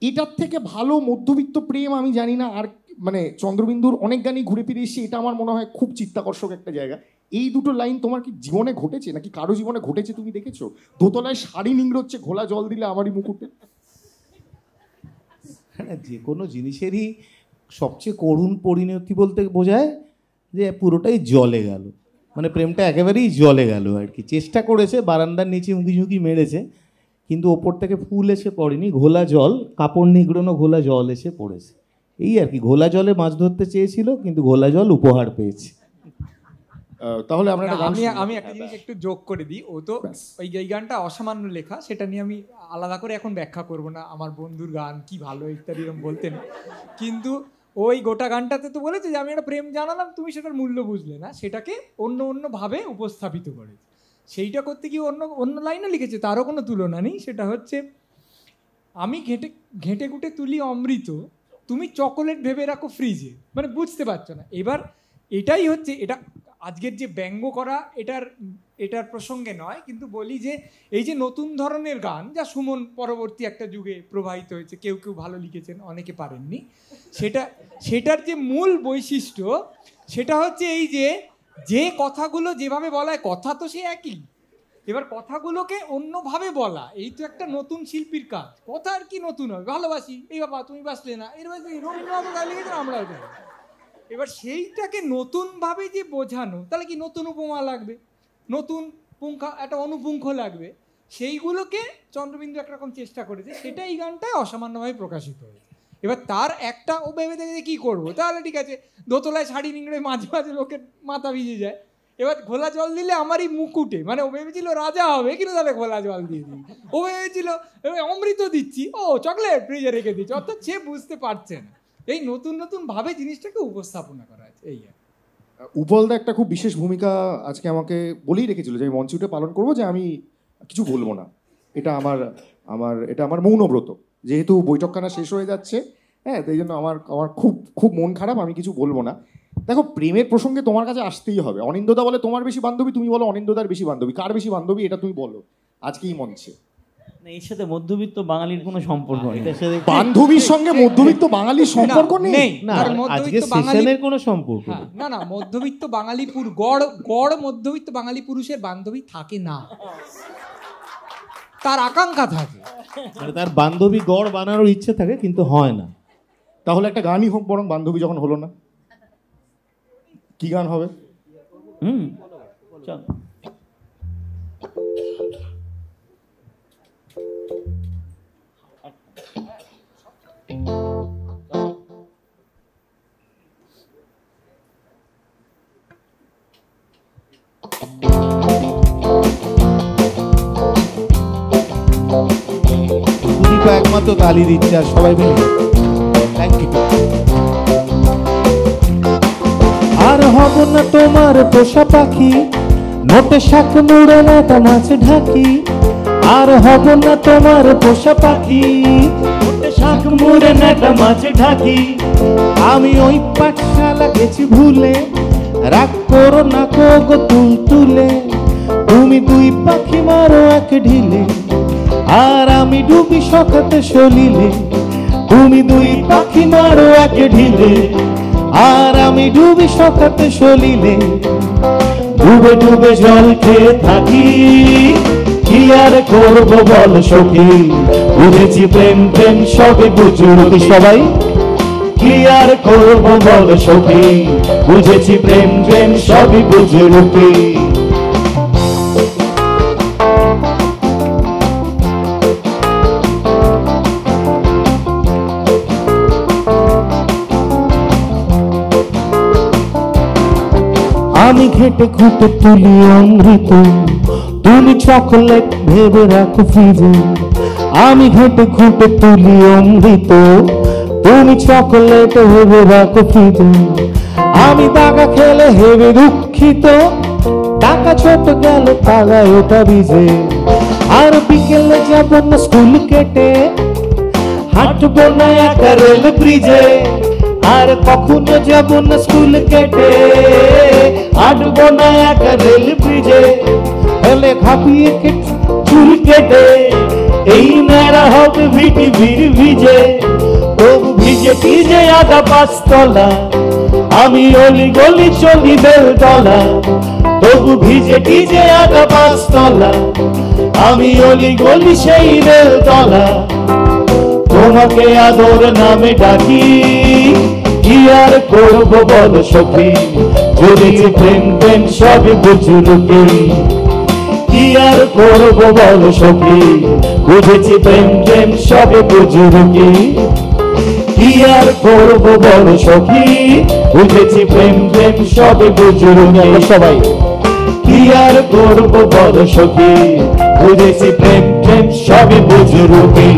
এটার থেকে ভালো মধ্যবিত্ত প্রেম আমি জানি না। আর মানে চন্দ্রবিন্দুর অনেক গানই ঘুরে ফিরে এসেছি, এটা আমার মনে হয় খুব চিত্তাকর্ষক একটা জায়গা। এই দুটো লাইন তোমার কি জীবনে ঘটেছে, নাকি কারো জীবনে ঘটেছে, তুমি দেখেছো? দোতলায় শাড়ি নিংড়োচ্ছে, ঘোলা জল দিলে আমারই মুকুটে। যে কোনো জিনিসেরই সবচেয়ে করুণ পরিণতি বলতে বোঝায় যে পুরোটাই জলে গেল, মানে প্রেমটা একেবারেই জলে গেল আর কি। চেষ্টা করেছে, বারান্দার নিচে উঁকি ঝুঁকি মেরেছে, কিন্তু ওপর থেকে ফুল এসে পড়েনি, ঘোলা জল, কাপড় নিগড়ানো ঘোলা জল এসে পড়েছে। এই আর কি, ঘোলা জলে মাছ ধরতে চেয়েছিল কিন্তু ঘোলা জল উপহার পেয়েছে। তাহলে আমরা আমি একটা জিনিস একটু যোগ করে দিই। ও তো ওই গানটা অসামান্য লেখা, সেটা নিয়ে আমি আলাদা করে এখন ব্যাখ্যা করব না, আমার বন্ধুর গান কি ভালো ইত্যাদি এরকম বলতেন, কিন্তু ওই গোটা গানটাতে তো বলেছে যে আমি একটা প্রেম জানালাম, তুমি সেটার মূল্য বুঝলে না, সেটাকে অন্যভাবে উপস্থাপিত করেছে। সেইটা করতে গিয়ে অন্য লাইনও লিখেছে, তারও কোনো তুলনা নেই। সেটা হচ্ছে, আমি ঘেঁটে ঘুটে তুলি অমৃত, তুমি চকোলেট ভেবে রাখো ফ্রিজে, মানে বুঝতে পারছো না। এবার এটাই হচ্ছে, এটা আজকের যে ব্যঙ্গ করা এটার প্রসঙ্গে নয়, কিন্তু বলি যে এই যে নতুন ধরনের গান যা সুমন পরবর্তী একটা যুগে প্রবাহিত হয়েছে, কেউ কেউ ভালো লিখেছেন, অনেকে পারেননি, সেটার যে মূল বৈশিষ্ট্য সেটা হচ্ছে এই যে কথাগুলো যেভাবে বলা হয়, কথা তো সে একই, এবার কথাগুলোকে অন্যভাবে বলা, এই তো একটা নতুন শিল্পীর কাজ। কথা আর কি নতুন হবে, ভালোবাসি, এই বাবা তুমি বাসলে না, এর রবীন্দ্রনাথ গান লিখেছেন, আমরাও জানি। এবার সেইটাকে নতুনভাবে যে বোঝানো, তাহলে কি নতুন উপমা লাগবে, নতুন একটা অনুপুঙ্খ লাগবে, সেইগুলোকে চন্দ্রবিন্দু একরকম চেষ্টা করেছে, সেটা এই গানটায় অসামান্যভাবে প্রকাশিত হয়েছে। এবার তার একটা ও ভেবে দেখে যে কী করবো, তাহলে ঠিক আছে, দোতলায় শাড়ি নিংড়ে মাঝে মাঝে লোকের মাথা ভিজে যায়, এবার ঘোলা জল দিলে আমারই মুকুটে, মানে ও ভেবেছিল রাজা হবে, কিন্তু তাহলে ঘোলা জল দিয়ে দিই, ও ভেবেছিল অমৃত দিচ্ছি, ও চকলেট ফ্রিজে রেখে দিচ্ছি, অর্থাৎ সে বুঝতে পারছে না। এই নতুন নতুন ভাবে জিনিসটাকে উপস্থাপনা করা আছে। এই উপলদা একটা খুব বিশেষ ভূমিকা আজকে আমাকে বলেই রেখেছিল যে আমি মঞ্চে উঠে পালন করবো, যে আমি কিছু বলবো না, এটা আমার মৌনব্রত, যেহেতু বৈঠকখানা শেষ হয়ে যাচ্ছে, হ্যাঁ, তাই জন্য আমার খুব খুব মন খারাপ, আমি কিছু বলবো না। দেখো, প্রেমের প্রসঙ্গে তোমার কাছে আসতেই হবে। অনিন্দদা বলে তোমার বেশি বান্ধবী, তুমি বলো অনিন্দদার বেশি বান্ধবী, কার বেশি বান্ধবী এটা তুমি বলো আজকেই মঞ্চে। এর সাথে মধ্যবিত্ত বাঙালির কোনো সম্পর্ক নেই, বান্ধবীর সঙ্গে মধ্যবিত্ত বাঙালির সম্পর্ক নেই, না আজকে সেশনের কোনো সম্পর্ক না। না, মধ্যবিত্ত বাঙালি গড় মধ্যবিত্ত বাঙালি পুরুষের বান্ধবী থাকে না, তার আকাঙ্ক্ষা থাকে, তার বান্ধবী গড় বানানোর ইচ্ছে থাকে কিন্তু হয় না। তাহলে একটা গানই হোক বরং, বান্ধবী যখন হলো না, কি গান হবে? চল। একমাত্র তালি দিচ্ছে আর সবাই মিলে থ্যাংক ইউ। আর হব না তোমার পোষা পাখি, মোটে শাক মুড়ে লাটা মাছ ঢাকি, আর হব না তোমার পোষা পাখি, মোটে শাক মুড়ে লাটা মাছ ঢাকি। আমি ওই পাঠশালা গেছি ভুলে, রাগ করো না গো তুলে, তুমি দুই পাখি মারো এক ঢিলে, আর আমি ডুবি সখাতে সলিলে, তুমি দুই পাখি মারো এক ঢিলে, আর আমি ডুবি সখাতে সলিলে। ডুবে ডুবে জল খেয়ে থাকি, কি আর করবো বল সখী, বুঝেছি প্রেম প্রেম সবে বুঝুরকি সবাই, কি আর করবো বল সখী, বুঝেছি প্রেম প্রেম সবই বুঝুরকি। আমি ঘেটে ঘুটে তুলি অমৃত, তুমি চকলেট ভেবে রাখো ফ্রিজে, আমি ঘেটে ঘুটে তুলি অমৃত, তুমি চকলেট ভেবে রাখো ফ্রিজে। আমি দাগা খেলে হেবে দুঃখিত, টাকা ছোট গেল তাগা ওটা ভিজে, আর বিকেলে যাব না স্কুল কেটে, হাঁটবো না একা রেল ব্রিজে, আর কখনো যাব না স্কুল কেটে, হাঁটবো না একা রেল ব্রিজে, হলে খাপিয়ে চুল কেটে, এই নেড়া হবে ভিটি ভিড় ভিজে, তবু ভিজে ভিজে আধা পাঁচতলা, আমি অলি গলি চলি বেলতলা, তবু ভিজে ভিজে আধা পাঁচতলা, আমি অলি গলি সেই বেলতলা। কোন তোমাকে আদর নামে ডাকি, কি আর করবো বল সখী, যদি প্রেম প্রেম সবই বুঝলুকি। কি আর করবো বল সখী, বুঝেছি প্রেম প্রেম সবই বুঝলুকি। কি আর করবো বল সখী, বুঝেছি প্রেম প্রেম সবই বুঝলুকি। সবাই কি আর করবো বল সখী, বুঝেছি প্রেম প্রেম সবই বুঝলুকি।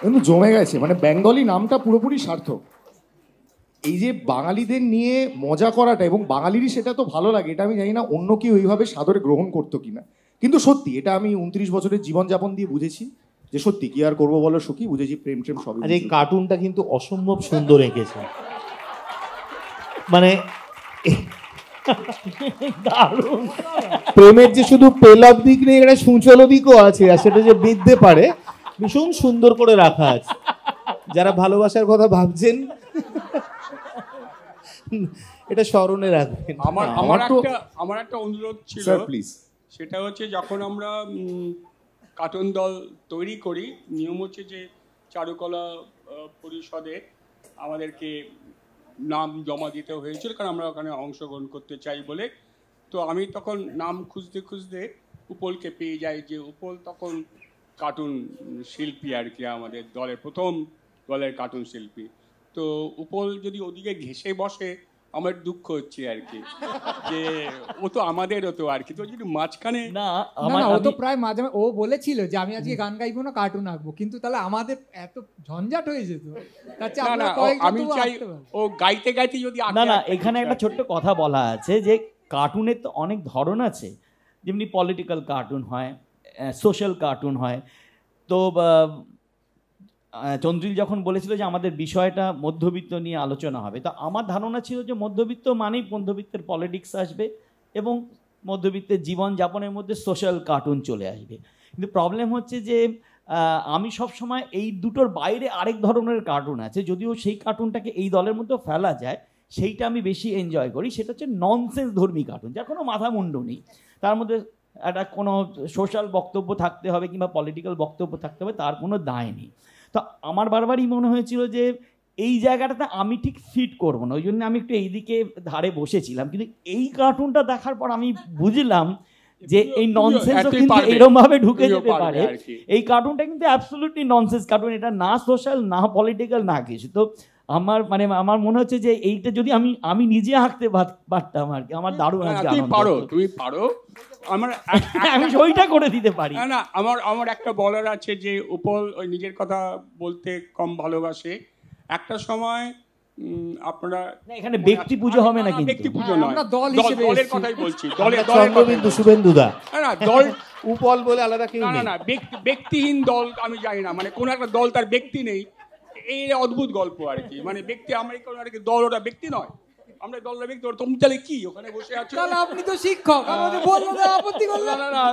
কিন্তু জমে গেছে, মানে বেঙ্গলি নামটা পুরোপুরি সার্থক। এই যে বাঙালিদের নিয়ে মজা করাটা, এবং বাঙালিরই সেটা তো ভালো লাগে, এটা আমি জানি না অন্য কেউ ওইভাবে সাদরে গ্রহণ করতো কিনা, কিন্তু সত্যি এটা আমি 29 বছরের জীবনযাপন দিয়ে বুঝেছি যে সত্যি কি আর করবো বলো সখী, বুঝেছি প্রেম প্রেম সবই। আর এই কার্টুনটা কিন্তু অসম্ভব সুন্দর এঁকেছে, মানে দারুণ। প্রেমের যে শুধু পেলব দিক নেই, এটা সুচল দিকও আছে, আর সেটা যে বিঁধতে পারে ভীষণ সুন্দর করে রাখা আছে। যারা ভালোবাসার কথা ভাবছেন এটা স্মরণে রাখবেন। আমার একটা অনুরোধ ছিল, প্লিজ। সেটা হচ্ছে যখন আমরা কার্টুন দল তৈরি করি, নিয়ম হচ্ছে যে চারুকলা পরিষদে আমাদেরকে নাম জমা দিতে হয়েছিল, কারণ আমরা ওখানে অংশগ্রহণ করতে চাই বলে। তো আমি তখন নাম খুঁজতে খুঁজতে উপলকে পেয়ে যাই, যে উপল তখন কার্টুন শিল্পী আর কি, আমাদের দলের প্রথম দলের কার্টুন শিল্পী। তো উপল যদি ওদিকে ঘেঁষে বসে আমার দুঃখ হচ্ছে আর কি, যে ও তো আমাদেরও তো আর কি, তো যদি মাঝখানে না, ও তো প্রায় মাঝে ও বলেছিল যে আমি আজকে গান গাইবো না, কার্টুন আঁকবো, কিন্তু তাহলে আমাদের এত ঝঞ্ঝাট হয়ে যেত। আমি চাই ও গাইতে গাইতে যদি না না, এখানে একটা ছোট্ট কথা বলা আছে যে কার্টুনের তো অনেক ধরন আছে, যেমনি পলিটিক্যাল কার্টুন হয়, সোশ্যাল কার্টুন হয়। তো চন্দ্রিল যখন বলেছিল যে আমাদের বিষয়টা মধ্যবিত্ত নিয়ে আলোচনা হবে, তো আমার ধারণা ছিল যে মধ্যবিত্ত মানেই মধ্যবিত্তের পলিটিক্স আসবে এবং মধ্যবিত্তের জীবনযাপনের মধ্যে সোশ্যাল কার্টুন চলে আসবে। কিন্তু প্রবলেম হচ্ছে যে আমি সবসময় এই দুটোর বাইরে আরেক ধরনের কার্টুন আছে, যদিও সেই কার্টুনটাকে এই দলের মধ্যে ফেলা যায়, সেইটা আমি বেশি এনজয় করি। সেটা হচ্ছে ননসেন্স ধর্মী কার্টুন, যার কোনো মাথা মুন্ডু নেই, তার মধ্যে একটা কোনো সোশ্যাল বক্তব্য থাকতে হবে কিংবা পলিটিক্যাল বক্তব্য থাকতে হবে, তার কোনো দায় নেই। তো আমার বারবারই মনে হয়েছিল যে এই জায়গাটাতে আমি ঠিক ফিট করবো না, ওই জন্য আমি একটু এইদিকে ধারে বসেছিলাম। কিন্তু এই কার্টুনটা দেখার পর আমি বুঝলাম যে এই ননসেন্সও কিন্তু এরকম ভাবে ঢুকে যেতে পারে। এই কার্টুনটা কিন্তু অ্যাবসলিউটলি ননসেন্স কার্টুন, এটা না সোশ্যাল না পলিটিক্যাল না কিছু। তো আমার মনে হচ্ছে যে এইটা যদি আমি নিজে আঁকতে পারতাম আর কি, আমার দারুণ আজকে তুমি পারো আমি ওইটা করে দিতে পারি না। আমার একটা বলার আছে যে উপল ওই নিজের কথা বলতে কম ভালোবাসে। একটা সময় আপনারা এখানে ব্যক্তি পুজো হবে না, কিন্তু ব্যক্তি পুজো নয়, দলের কথাই বলছি, চন্দ্রবিন্দু শুভেন্দুদা না দল উপল বলে আলাদা কেউ নেই, না ব্যক্তিহীন দল আমি জানি না, মানে কোন একটা দল তার ব্যক্তি নেই, এই অদ্ভুত গল্প আর কি। মানে ব্যক্তি আমার দল, ওটা ব্যক্তি নয়, আমরা দলটা ব্যক্তি। তুমি তাহলে কি ওখানে বসে আছো? আপনি তো শিক্ষক, আপত্তি করলেন না,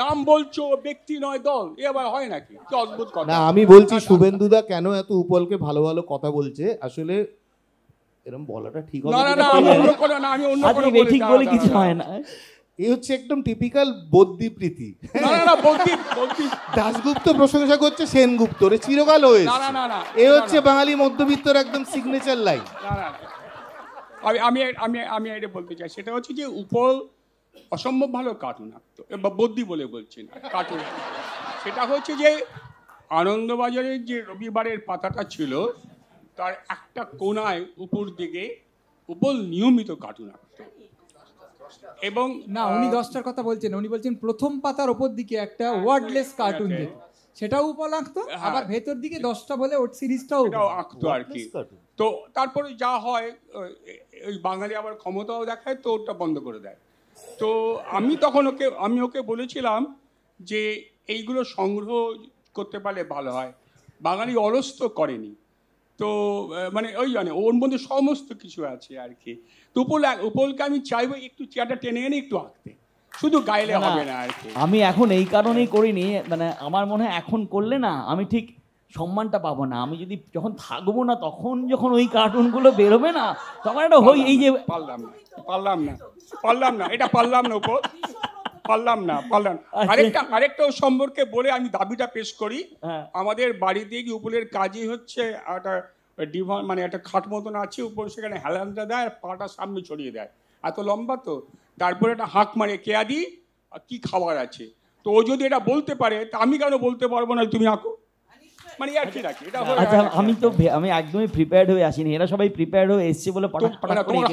নাম বলছো, ব্যক্তি নয় দল, এ আবার হয় নাকি? কি অদ্ভুত কথা। না আমি বলছি শুভেন্দুদা কেন এত উপলকে ভালো ভালো কথা বলছে, আসলে এরকম বলাটা ঠিক হবে না, আমি অন্য কোনো ঠিক বলে কিছু হয় না। এই হচ্ছে একদম টিপিক্যাল বদ্যি প্রীতি। দাশগুপ্ত প্রশংসা করছে সেনগুপ্ত, রে চিরকাল হয়েছে। এই হচ্ছে বাঙালি মধ্যবিত্তর একদম সিগনেচার লাইন। আমি এটা বলতে চাই, সেটা হচ্ছে যে উপল অসম্ভব ভালো কার্টুন আঁকতো, বা বদ্যি বলে বলছি না, কার্টুন। সেটা হচ্ছে যে আনন্দবাজারের যে রবিবারের পাতাটা ছিল, তার একটা কোনায় উপর দিকে উপল নিয়মিত কার্টুন আঁকতো। এবং না, উনি 10টার কথা বলছেন, উনি বলছেন প্রথম পাতার ওপর দিকে একটা ওয়ার্ডলেস কার্টুন যেত, সেটাও উপল আঁকতো, আবার ভেতর দিকে 10টা বলে ওর সিরিজটাও আঁকতো আর কি। তো তারপরে যা হয়, ওই বাঙালি আবার ক্ষমতাও দেখায়, তো ওটা বন্ধ করে দেয়। তো আমি ওকে বলেছিলাম যে এইগুলো সংগ্রহ করতে পারলে ভালো হয়, বাঙালি অলস তো করেনি, তো মানে ওর মধ্যে সমস্ত কিছু আছে আর কি। তো উপলকে আমি চাইবো একটু চেয়ারটা টেনে এনে একটু আঁকতে, শুধু গাইলে হবে না আর কি। আমি এখন এই কারণেই করিনি, মানে আমার মনে হয় এখন করলে না আমি ঠিক সম্মানটা পাবো না। আমি যদি যখন থাকবো না, তখন যখন ওই কার্টুনগুলো বেরোবে না, তখন একটা এই যে পারলাম না, এটা পারলাম না উপর। পারলাম না। আরেকটা ওর সম্পর্কে বলে আমি দাবিটা পেশ করি। আমাদের বাড়িতে কি উপরের কাজই হচ্ছে একটা মানে একটা খাট মতন আছে, উপরে সেখানে হেলানটা দেয় আর পাটা সামনে ছড়িয়ে দেয়, এত লম্বা তো। তারপরে একটা হাঁক মারে কেয়াদি কি খাবার আছে, তো ও যদি এটা বলতে পারে তা আমি কেন বলতে পারবো না তুমি আঁকো, মানে আর কি রাখি এটা। আচ্ছা আমি একদমই প্রিপেয়ার্ড হয়ে আসিনি, এরা সবাই প্রিপেয়ার্ড হয়ে এসেছে বলে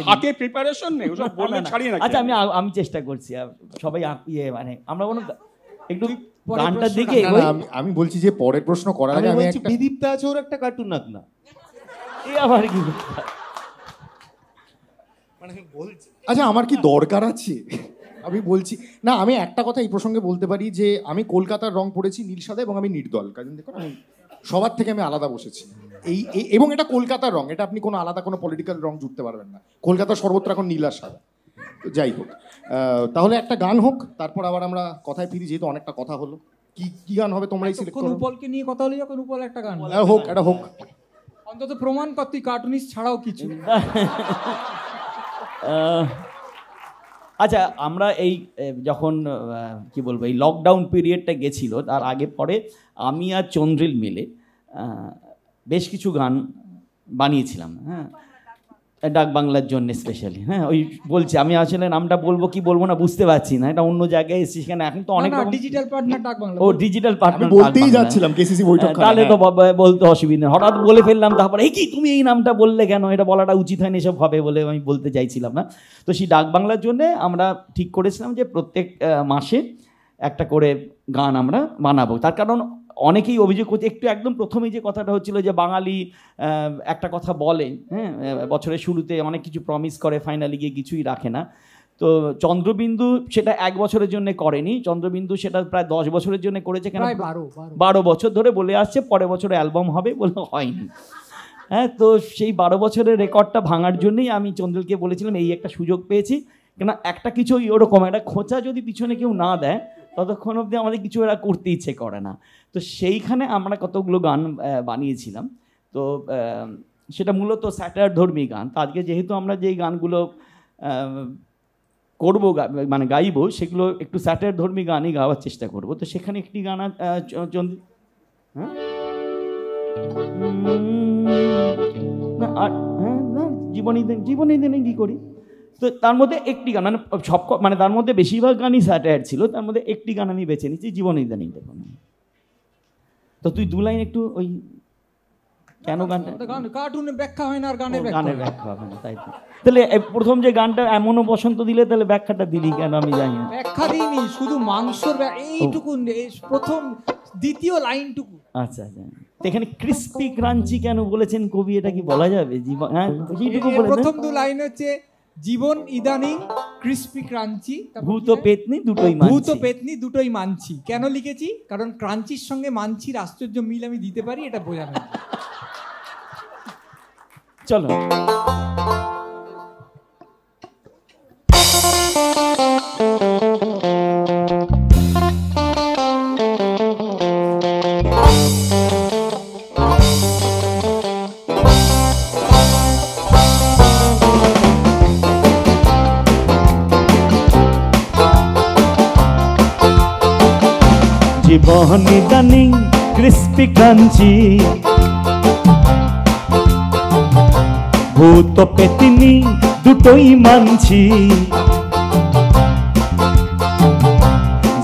হাতে প্রিপারেশন নেই, ওসব বললে ছাড়ি না। আচ্ছা আমি চেষ্টা করছি, সবাই মানে আমরা কোনো একটু গানটার দিকে আমি বলছি যে পরের প্রশ্ন করার আগে আমি একটা বিদীপ্তা আছে ওর একটা কার্টুন নাক না, এই আবার কি মানে বলছি। আচ্ছা আমার কি দরকার আছে আমি বলছি না, আমি একটা কথা এই প্রসঙ্গে বলতে পারি যে আমি কলকাতার রং পড়েছি নীল সাদা এবং আমি নির্দল, কারণ দেখুন আমি সবার থেকে আমি আলাদা বসেছি এই এবং এটা কলকাতার রং, এটা আপনি কোনো আলাদা কোনো পলিটিক্যাল রং জুড়তে পারবেন না, কলকাতার সর্বত্র এখন নীল আর সাদা। যাই হোক, তাহলে একটা গান হোক, তারপর আবার আমরা কথায় ফিরি, যেহেতু অনেকটা কথা হলো। কি গান হবে তোমরাই সিলেক্ট করো। উপলকে নিয়ে কথা হলো, যখন উপল একটা গান হোক, এটা হোক, অন্তত প্রমাণ কর তুই কার্টুনিস্ট ছাড়াও কিছু। আচ্ছা আমরা এই যখন কি বলবো এই লকডাউন পিরিয়ডটা গেছিল, তার আগে পরে আমি আর চন্দ্রিল মিলে বেশ কিছু গান বানিয়েছিলাম, হ্যাঁ, ডাক বাংলার জন্য স্পেশালি। হ্যাঁ, ওই বলছি আমি আসলে নামটা বলবো কি বলবো না বুঝতে পারছি না, এটা অন্য জায়গায় এসেছি, সেখানে এখন তো অনেক ডিজিটাল পার্টনার ডাক বাংলা। ও ডিজিটাল পার্টনার বলতেই যাচ্ছিলাম কেসিসি বৈঠক, তাহলে তো বলতে অসুবিধা, হঠাৎ বলে ফেললাম, তারপরে এই কি তুমি এই নামটা বললে কেন, এটা বলাটা উচিত হয়নি, এসব হবে বলে আমি বলতে চাইছিলাম না। তো সেই ডাক বাংলার জন্য আমরা ঠিক করেছিলাম যে প্রত্যেক মাসে একটা করে গান আমরা বানাবো। তার কারণ অনেকেই অভিযোগ করছে, একটু একদম প্রথমেই যে কথাটা হচ্ছিল যে বাঙালি একটা কথা বলে, হ্যাঁ, বছরের শুরুতে অনেক কিছু প্রমিস করে, ফাইনালি গিয়ে কিছুই রাখে না। তো চন্দ্রবিন্দু সেটা 1 বছরের জন্য করেনি, চন্দ্রবিন্দু সেটা প্রায় 10 বছরের জন্য করেছে, কেন 12 বছর ধরে বলে আসছে পরের বছরে অ্যালবাম হবে, বলে হয়নি। হ্যাঁ, তো সেই 12 বছরের রেকর্ডটা ভাঙার জন্যই আমি চন্দ্রকে বলেছিলাম এই একটা সুযোগ পেয়েছি, কেন একটা কিছু ওরকম একটা খোঁচা যদি পিছনে কেউ না দেয় ততক্ষণ অবধি আমাদের কিছু এরা করতে ইচ্ছে করে না। তো সেইখানে আমরা কতগুলো গান বানিয়েছিলাম, তো সেটা মূলত স্যাটার ধর্মী গান। তো আজকে যেহেতু আমরা যেই গানগুলো করবো মানে গাইবো, সেগুলো একটু স্যাটার ধর্মী গানই গাওয়ার চেষ্টা করব। তো সেখানে একটি গান চন্দ্র, হ্যাঁ না জীবনী দিনে কী করি, তো তার মধ্যে একটি গান মানে সব মানে তার মধ্যে বেশিরভাগ গানই স্যাটায়ার ছিল, তার মধ্যে একটি গান আমি বেছে নিচ্ছি, জীবন ইদানিং দেখুন। তো তুই 2 লাইন একটু ওই কেন গানটা কার্টুনের ব্যাখ্যা হয় না আর গানের ব্যাখ্যা হবে না, তাই তো। তাহলে প্রথম যে গানটা এমনও বসন্ত দিলে, তাহলে ব্যাখ্যাটা দিলি কেন আমি জানি না। ব্যাখ্যা দিইনি, শুধু মাংসর এইটুকু প্রথম দ্বিতীয় লাইনটুকু। আচ্ছা আচ্ছা, তো এখানে ক্রিস্পি ক্রাঞ্চি কেন বলেছেন কবি, এটা কি বলা যাবে? জীবন, হ্যাঁ, প্রথম 2 লাইন হচ্ছে জীবন ইদানিং ক্রিস্পি ক্রাঞ্চি, ভূত পেতনি দুটোই মানছি। কেন লিখেছি? কারণ ক্রাঞ্চির সঙ্গে মানছির আশ্চর্য মিল আমি দিতে পারি, এটা বোঝানো। চলো জীবন ইদানিং ক্রিস্পি ক্রাঞ্চি, ভূত পেতনি দুটোই মানছি।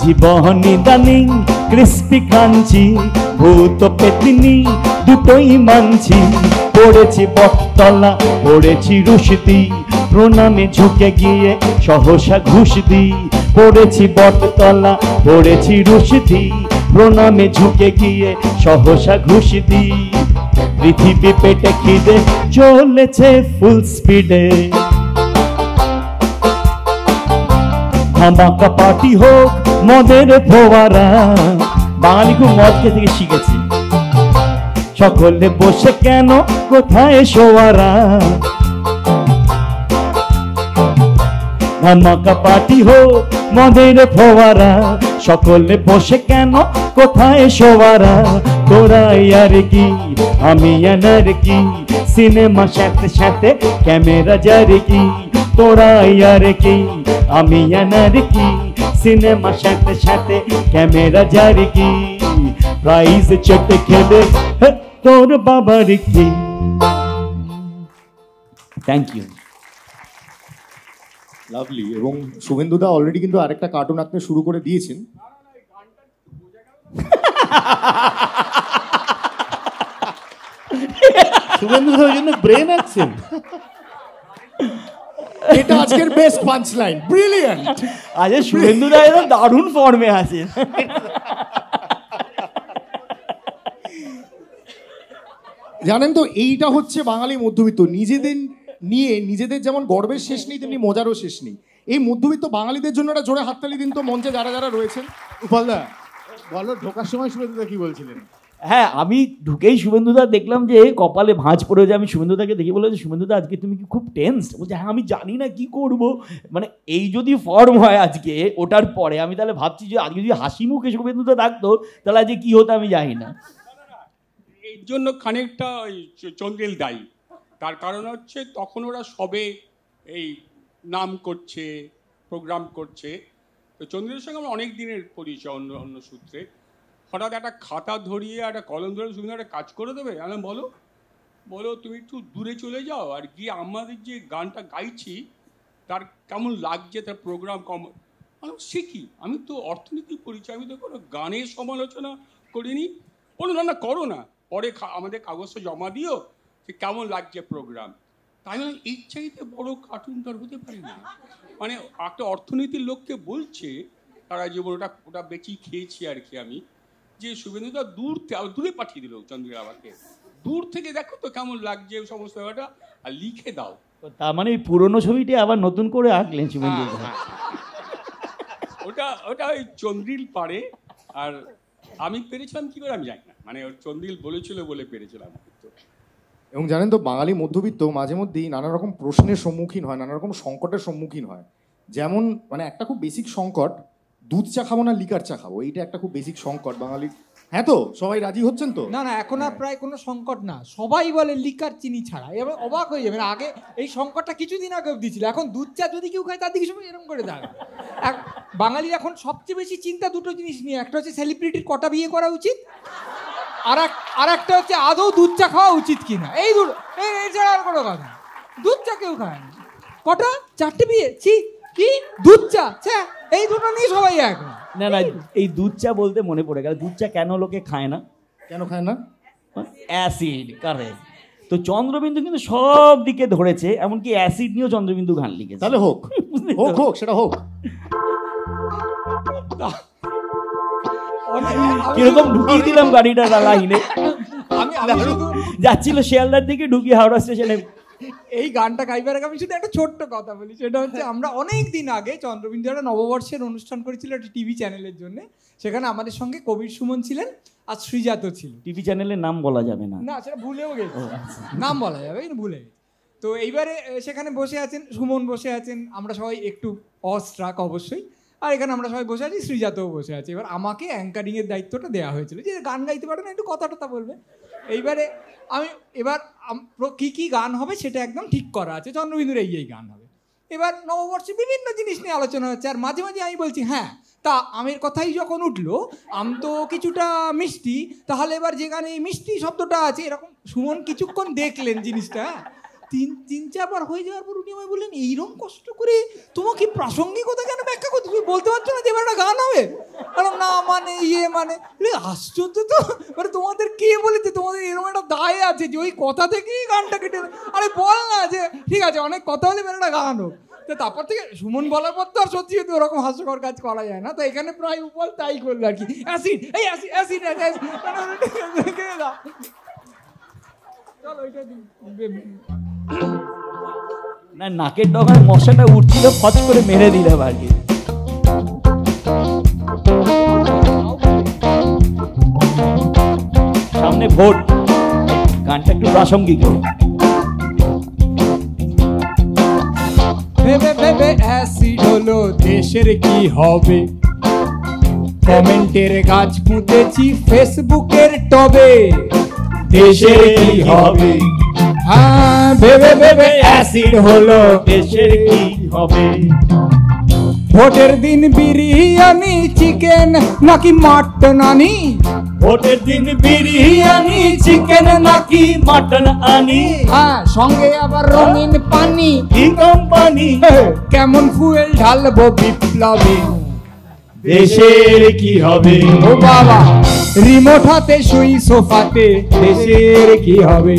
জীবন ইদানিং ক্রিস্পি ক্রাঞ্চি, ভূত পেতনি দুটোই মানছি। পড়েছি বটতলা, পড়েছি রুশদি, প্রণামে ঝুঁকে গিয়ে সহসা ঘুষ দিই। পড়েছি বটতলা, পড়েছি রুশদি, প্রণামে ঝুঁকে গিয়ে সহসা ঘুষ দিই। পৃথিবী পেটে খিদে চলেছে ফুল স্পিডে, ধামাকা পার্টি হোক মদের ফোয়ারা। বাঙালি খুব মদ খেয়ে থেকে শিখেছি, সকলে বসে কেন কোথায় শোয়ারা। ধামাকা পার্টি হোক মদের ফোয়ারা, সকলে বসে কেন কোথায় শোয়ারা। তোরা আর কি আমি আর কি, সিনেমা সাথে সাথে ক্যামেরা যার কি। তোরা আর কি আমি আর কি, সিনেমা সাথে সাথে ক্যামেরা জারি কি প্রাইজ চেটে খেলে তোর বাবার কি। Thank you. লাভলি। এবং শুভেন্দুদা অলরেডি কিন্তু আরেকটা কার্টুন আঁকতে শুরু করে দিয়েছেন। শুভেন্দুদা ওই জন্য ব্রেন আছেন। এটা আজকের বেস্ট পাঞ্চ লাইন, ব্রিলিয়ান্ট। আজ শুভেন্দুদা একদম দারুণ ফর্মে আছেন। জানেন তো এইটা হচ্ছে বাঙালি মধ্যবিত্ত, নিজেদের নিয়ে নিজেদের যেমন গর্বের শেষ নেই তেমনি মজারও শেষ নেই। এই মধ্যবিত্ত বাঙালিদের জন্য একটা জোরে হাততালি দিন তো মঞ্চে যারা যারা রয়েছেন। উপালদা বলো, ঢোকার সময় শুভেন্দুদা কি বলছিলেন? হ্যাঁ, আমি ঢুকেই শুভেন্দুদা দেখলাম যে কপালে ভাঁজ পড়ে যায়। আমি শুভেন্দুদাকে দেখে বললাম যে শুভেন্দুদা আজকে তুমি কি খুব টেন্সড? বলছে হ্যাঁ আমি জানি না কি করব। মানে এই যদি ফর্ম হয় আজকে ওটার পরে, আমি তাহলে ভাবছি যে আজকে যদি হাসি মুখে শুভেন্দুদা থাকতো তাহলে আজকে কি হতো আমি জানি না। এর জন্য খানিকটা ওই চন্দ্রিল দায়ী। তার কারণ হচ্ছে তখন ওরা সবে এই নাম করছে, প্রোগ্রাম করছে। তো চন্দ্রিলের সঙ্গে আমার অনেক দিনের পরিচয় অন্য অন্য সূত্রে। হঠাৎ একটা খাতা ধরিয়ে একটা কলম ধরে শুধু একটা কাজ করে দেবে। আমি বলো বলো তুমি একটু দূরে চলে যাও, আর গিয়ে আমাদের যে গানটা গাইছি তার কেমন লাগছে, তার প্রোগ্রাম শিখি। আমি তো অর্থনীতি পরিচয়, আমি তো কোনো গানের সমালোচনা করিনি। বলো না করো না, পরে আমাদের কাগজটা জমা দিও যে কেমন লাগছে প্রোগ্রাম। তাই মানে এই চাইতে বড় কার্টুন তার হতে পারে না। মানে একটা অর্থনীতির লোককে বলছে তারা জীবন ওটা বেঁচেই খেয়েছি আর কি আমি, যে শুভেন্দুদা দূরে পাঠিয়ে দিল চন্দ্রিলাবাকে, দূর থেকে দেখো তো কেমন লাগছে সমস্ত ব্যাপারটা আর লিখে দাও। তার মানে এই পুরনো ছবিটি আবার নতুন করে আঁকলেন শুভেন্দুদা। ওটা ওই চন্দ্রিল পারে, আর আমি পেরেছিলাম কি করে আমি জানি না। মানে চন্দ্রিল বলেছিল বলে পেরেছিলাম। এবং জানেন তো বাঙালি মধ্যবিত্ত মাঝে মধ্যেই নানা রকম প্রশ্নের সম্মুখীন হয়, নানা রকম সংকটের সম্মুখীন হয়। যেমন মানে একটা খুব বেসিক সংকট, দুধ চা খাবো না লিকার চা খাবো, এইটা একটা খুব বেসিক সংকট বাঙালি। হ্যাঁ তো সবাই রাজি হচ্ছেন তো? না না, এখন আর প্রায় কোনো সংকট না, সবাই বলে লিকার চিনি ছাড়া। এবার অবাক হয়ে যাবে, আগে এই সংকটটা কিছুদিন আগে অবধি ছিল, এখন দুধ চা যদি কেউ খায় তার দিকে সবাই এরকম করে দাঁড়ায়। বাঙালির এখন সবচেয়ে বেশি চিন্তা দুটো জিনিস নিয়ে, একটা হচ্ছে সেলিব্রিটির কটা বিয়ে করা উচিত, আর একটা হচ্ছে আদৌ দুধ চা খাওয়া উচিত কিনা। এই দুটো, এই ছাড়া আর কোনো কথা। দুধ চা কেউ খায় না, কটা 4টে বিয়ে, কি দুধ চা, এই দুটো নিয়ে সবাই এখন। না না, এই দুধ চা বলতে মনে পড়ে গেল, দুধ চা কেন লোকে খায় না? কেন খায় না? Acid, correct. তো চন্দ্রবিন্দু কিন্তু সব দিকে ধরেছে, এমনকি অ্যাসিড নিয়েও চন্দ্রবিন্দু গান লিখেছে। তাহলে হোক হোক সেটা হোক। কিরকম ঢুকিয়ে দিলাম গাড়িটা লাইনে, যাচ্ছিল শিয়ালদার দিকে, ঢুকিয়ে হাওড়া স্টেশনে। এই গানটা গাইবার আগে আমি শুধু একটা ছোট্ট কথা বলি, সেটা হচ্ছে আমরা অনেক দিন আগে চন্দ্রবিন্দু একটা নববর্ষের অনুষ্ঠান করেছিল একটা টিভি চ্যানেলের জন্য। সেখানে আমাদের সঙ্গে কবির সুমন ছিলেন আর শ্রীজাত ছিল। টিভি চ্যানেলের নাম বলা যাবে না, না সেটা ভুলেও গেছি, নাম বলা যাবে কিন্তু ভুলে গেছি। তো এইবারে সেখানে বসে আছেন সুমন, বসে আছেন, আমরা সবাই একটু অস্ট্রাক অবশ্যই, আর এখানে আমরা সবাই বসে আছি, শ্রীজাতও বসে আছে। এবার আমাকে অ্যাঙ্কারিংয়ের দায়িত্বটা দেওয়া হয়েছিল, যে গান গাইতে পারে না, একটু কথা টথা বলবে। এইবারে আমি কী কী গান হবে সেটা একদম ঠিক করা আছে, চন্দ্রবিন্দুর এই গান হবে। এবার নববর্ষে বিভিন্ন জিনিস নিয়ে আলোচনা হচ্ছে, আর মাঝে মাঝে আমি বলছি হ্যাঁ তা আমের কথাই যখন উঠলো, আম তো কিছুটা মিষ্টি, তাহলে এবার যে গানে এই মিষ্টি শব্দটা আছে এরকম। সুমন কিছুক্ষণ দেখলেন জিনিসটা, তিন চারবার হয়ে যাওয়ার পর উনি আমায় বললেন এইরকম কষ্ট করে তোমাকে প্রাসঙ্গিকতা কেন ব্যাখ্যা করতে, তুমি বলতে পারছো না যে এবার একটা গান হবে? না মানে মানে আশ্চর্য তো, মানে তোমাদের কে বলেছে তোমাদের এরকম একটা দায় আছে যে ওই কথা থেকেই গানটা কেটে? আরে বল না যে ঠিক আছে অনেক কথা হলে এবার একটা গান হোক। তো তারপর থেকে সুমন বলার পর তো আর সত্যি সত্যি ওরকম হাস্যকর কাজ করা যায় না। তো এখানে প্রায় উপল তাই করলো আর কি, অ্যাসিড এই অ্যাসিড চলো ওইটা না, নাকের ডগায় মশাটা উঠছিল, ফচ করে মেরে দিলে আর কি। সামনে ভোট, গানটা একটু প্রাসঙ্গিক। ভেবে ভেবে অ্যাসিড হলো দেশের কি হবে, কমেন্টের গাছ পুঁতেছি ফেসবুকের টবে, দেশের কি হবে। হ্যাঁ ভেবে ভেবে অ্যাসিড হলো দেশের কি হবে, ভোটের দিন বিরিয়ানি চিকেন নাকি মাটন আনি? ভোটের দিন বিরিয়ানি চিকেন নাকি মাটন আনি? হ্যাঁ, সঙ্গে আবার রঙিন পানি। কি কোম্পানি? কেমন ফুয়েল ঢালবো বিপ্লবী? দেশের কি হবে? ও বাবা, রিমোট হাতে শুই সোফাতে, দেশের কি হবে?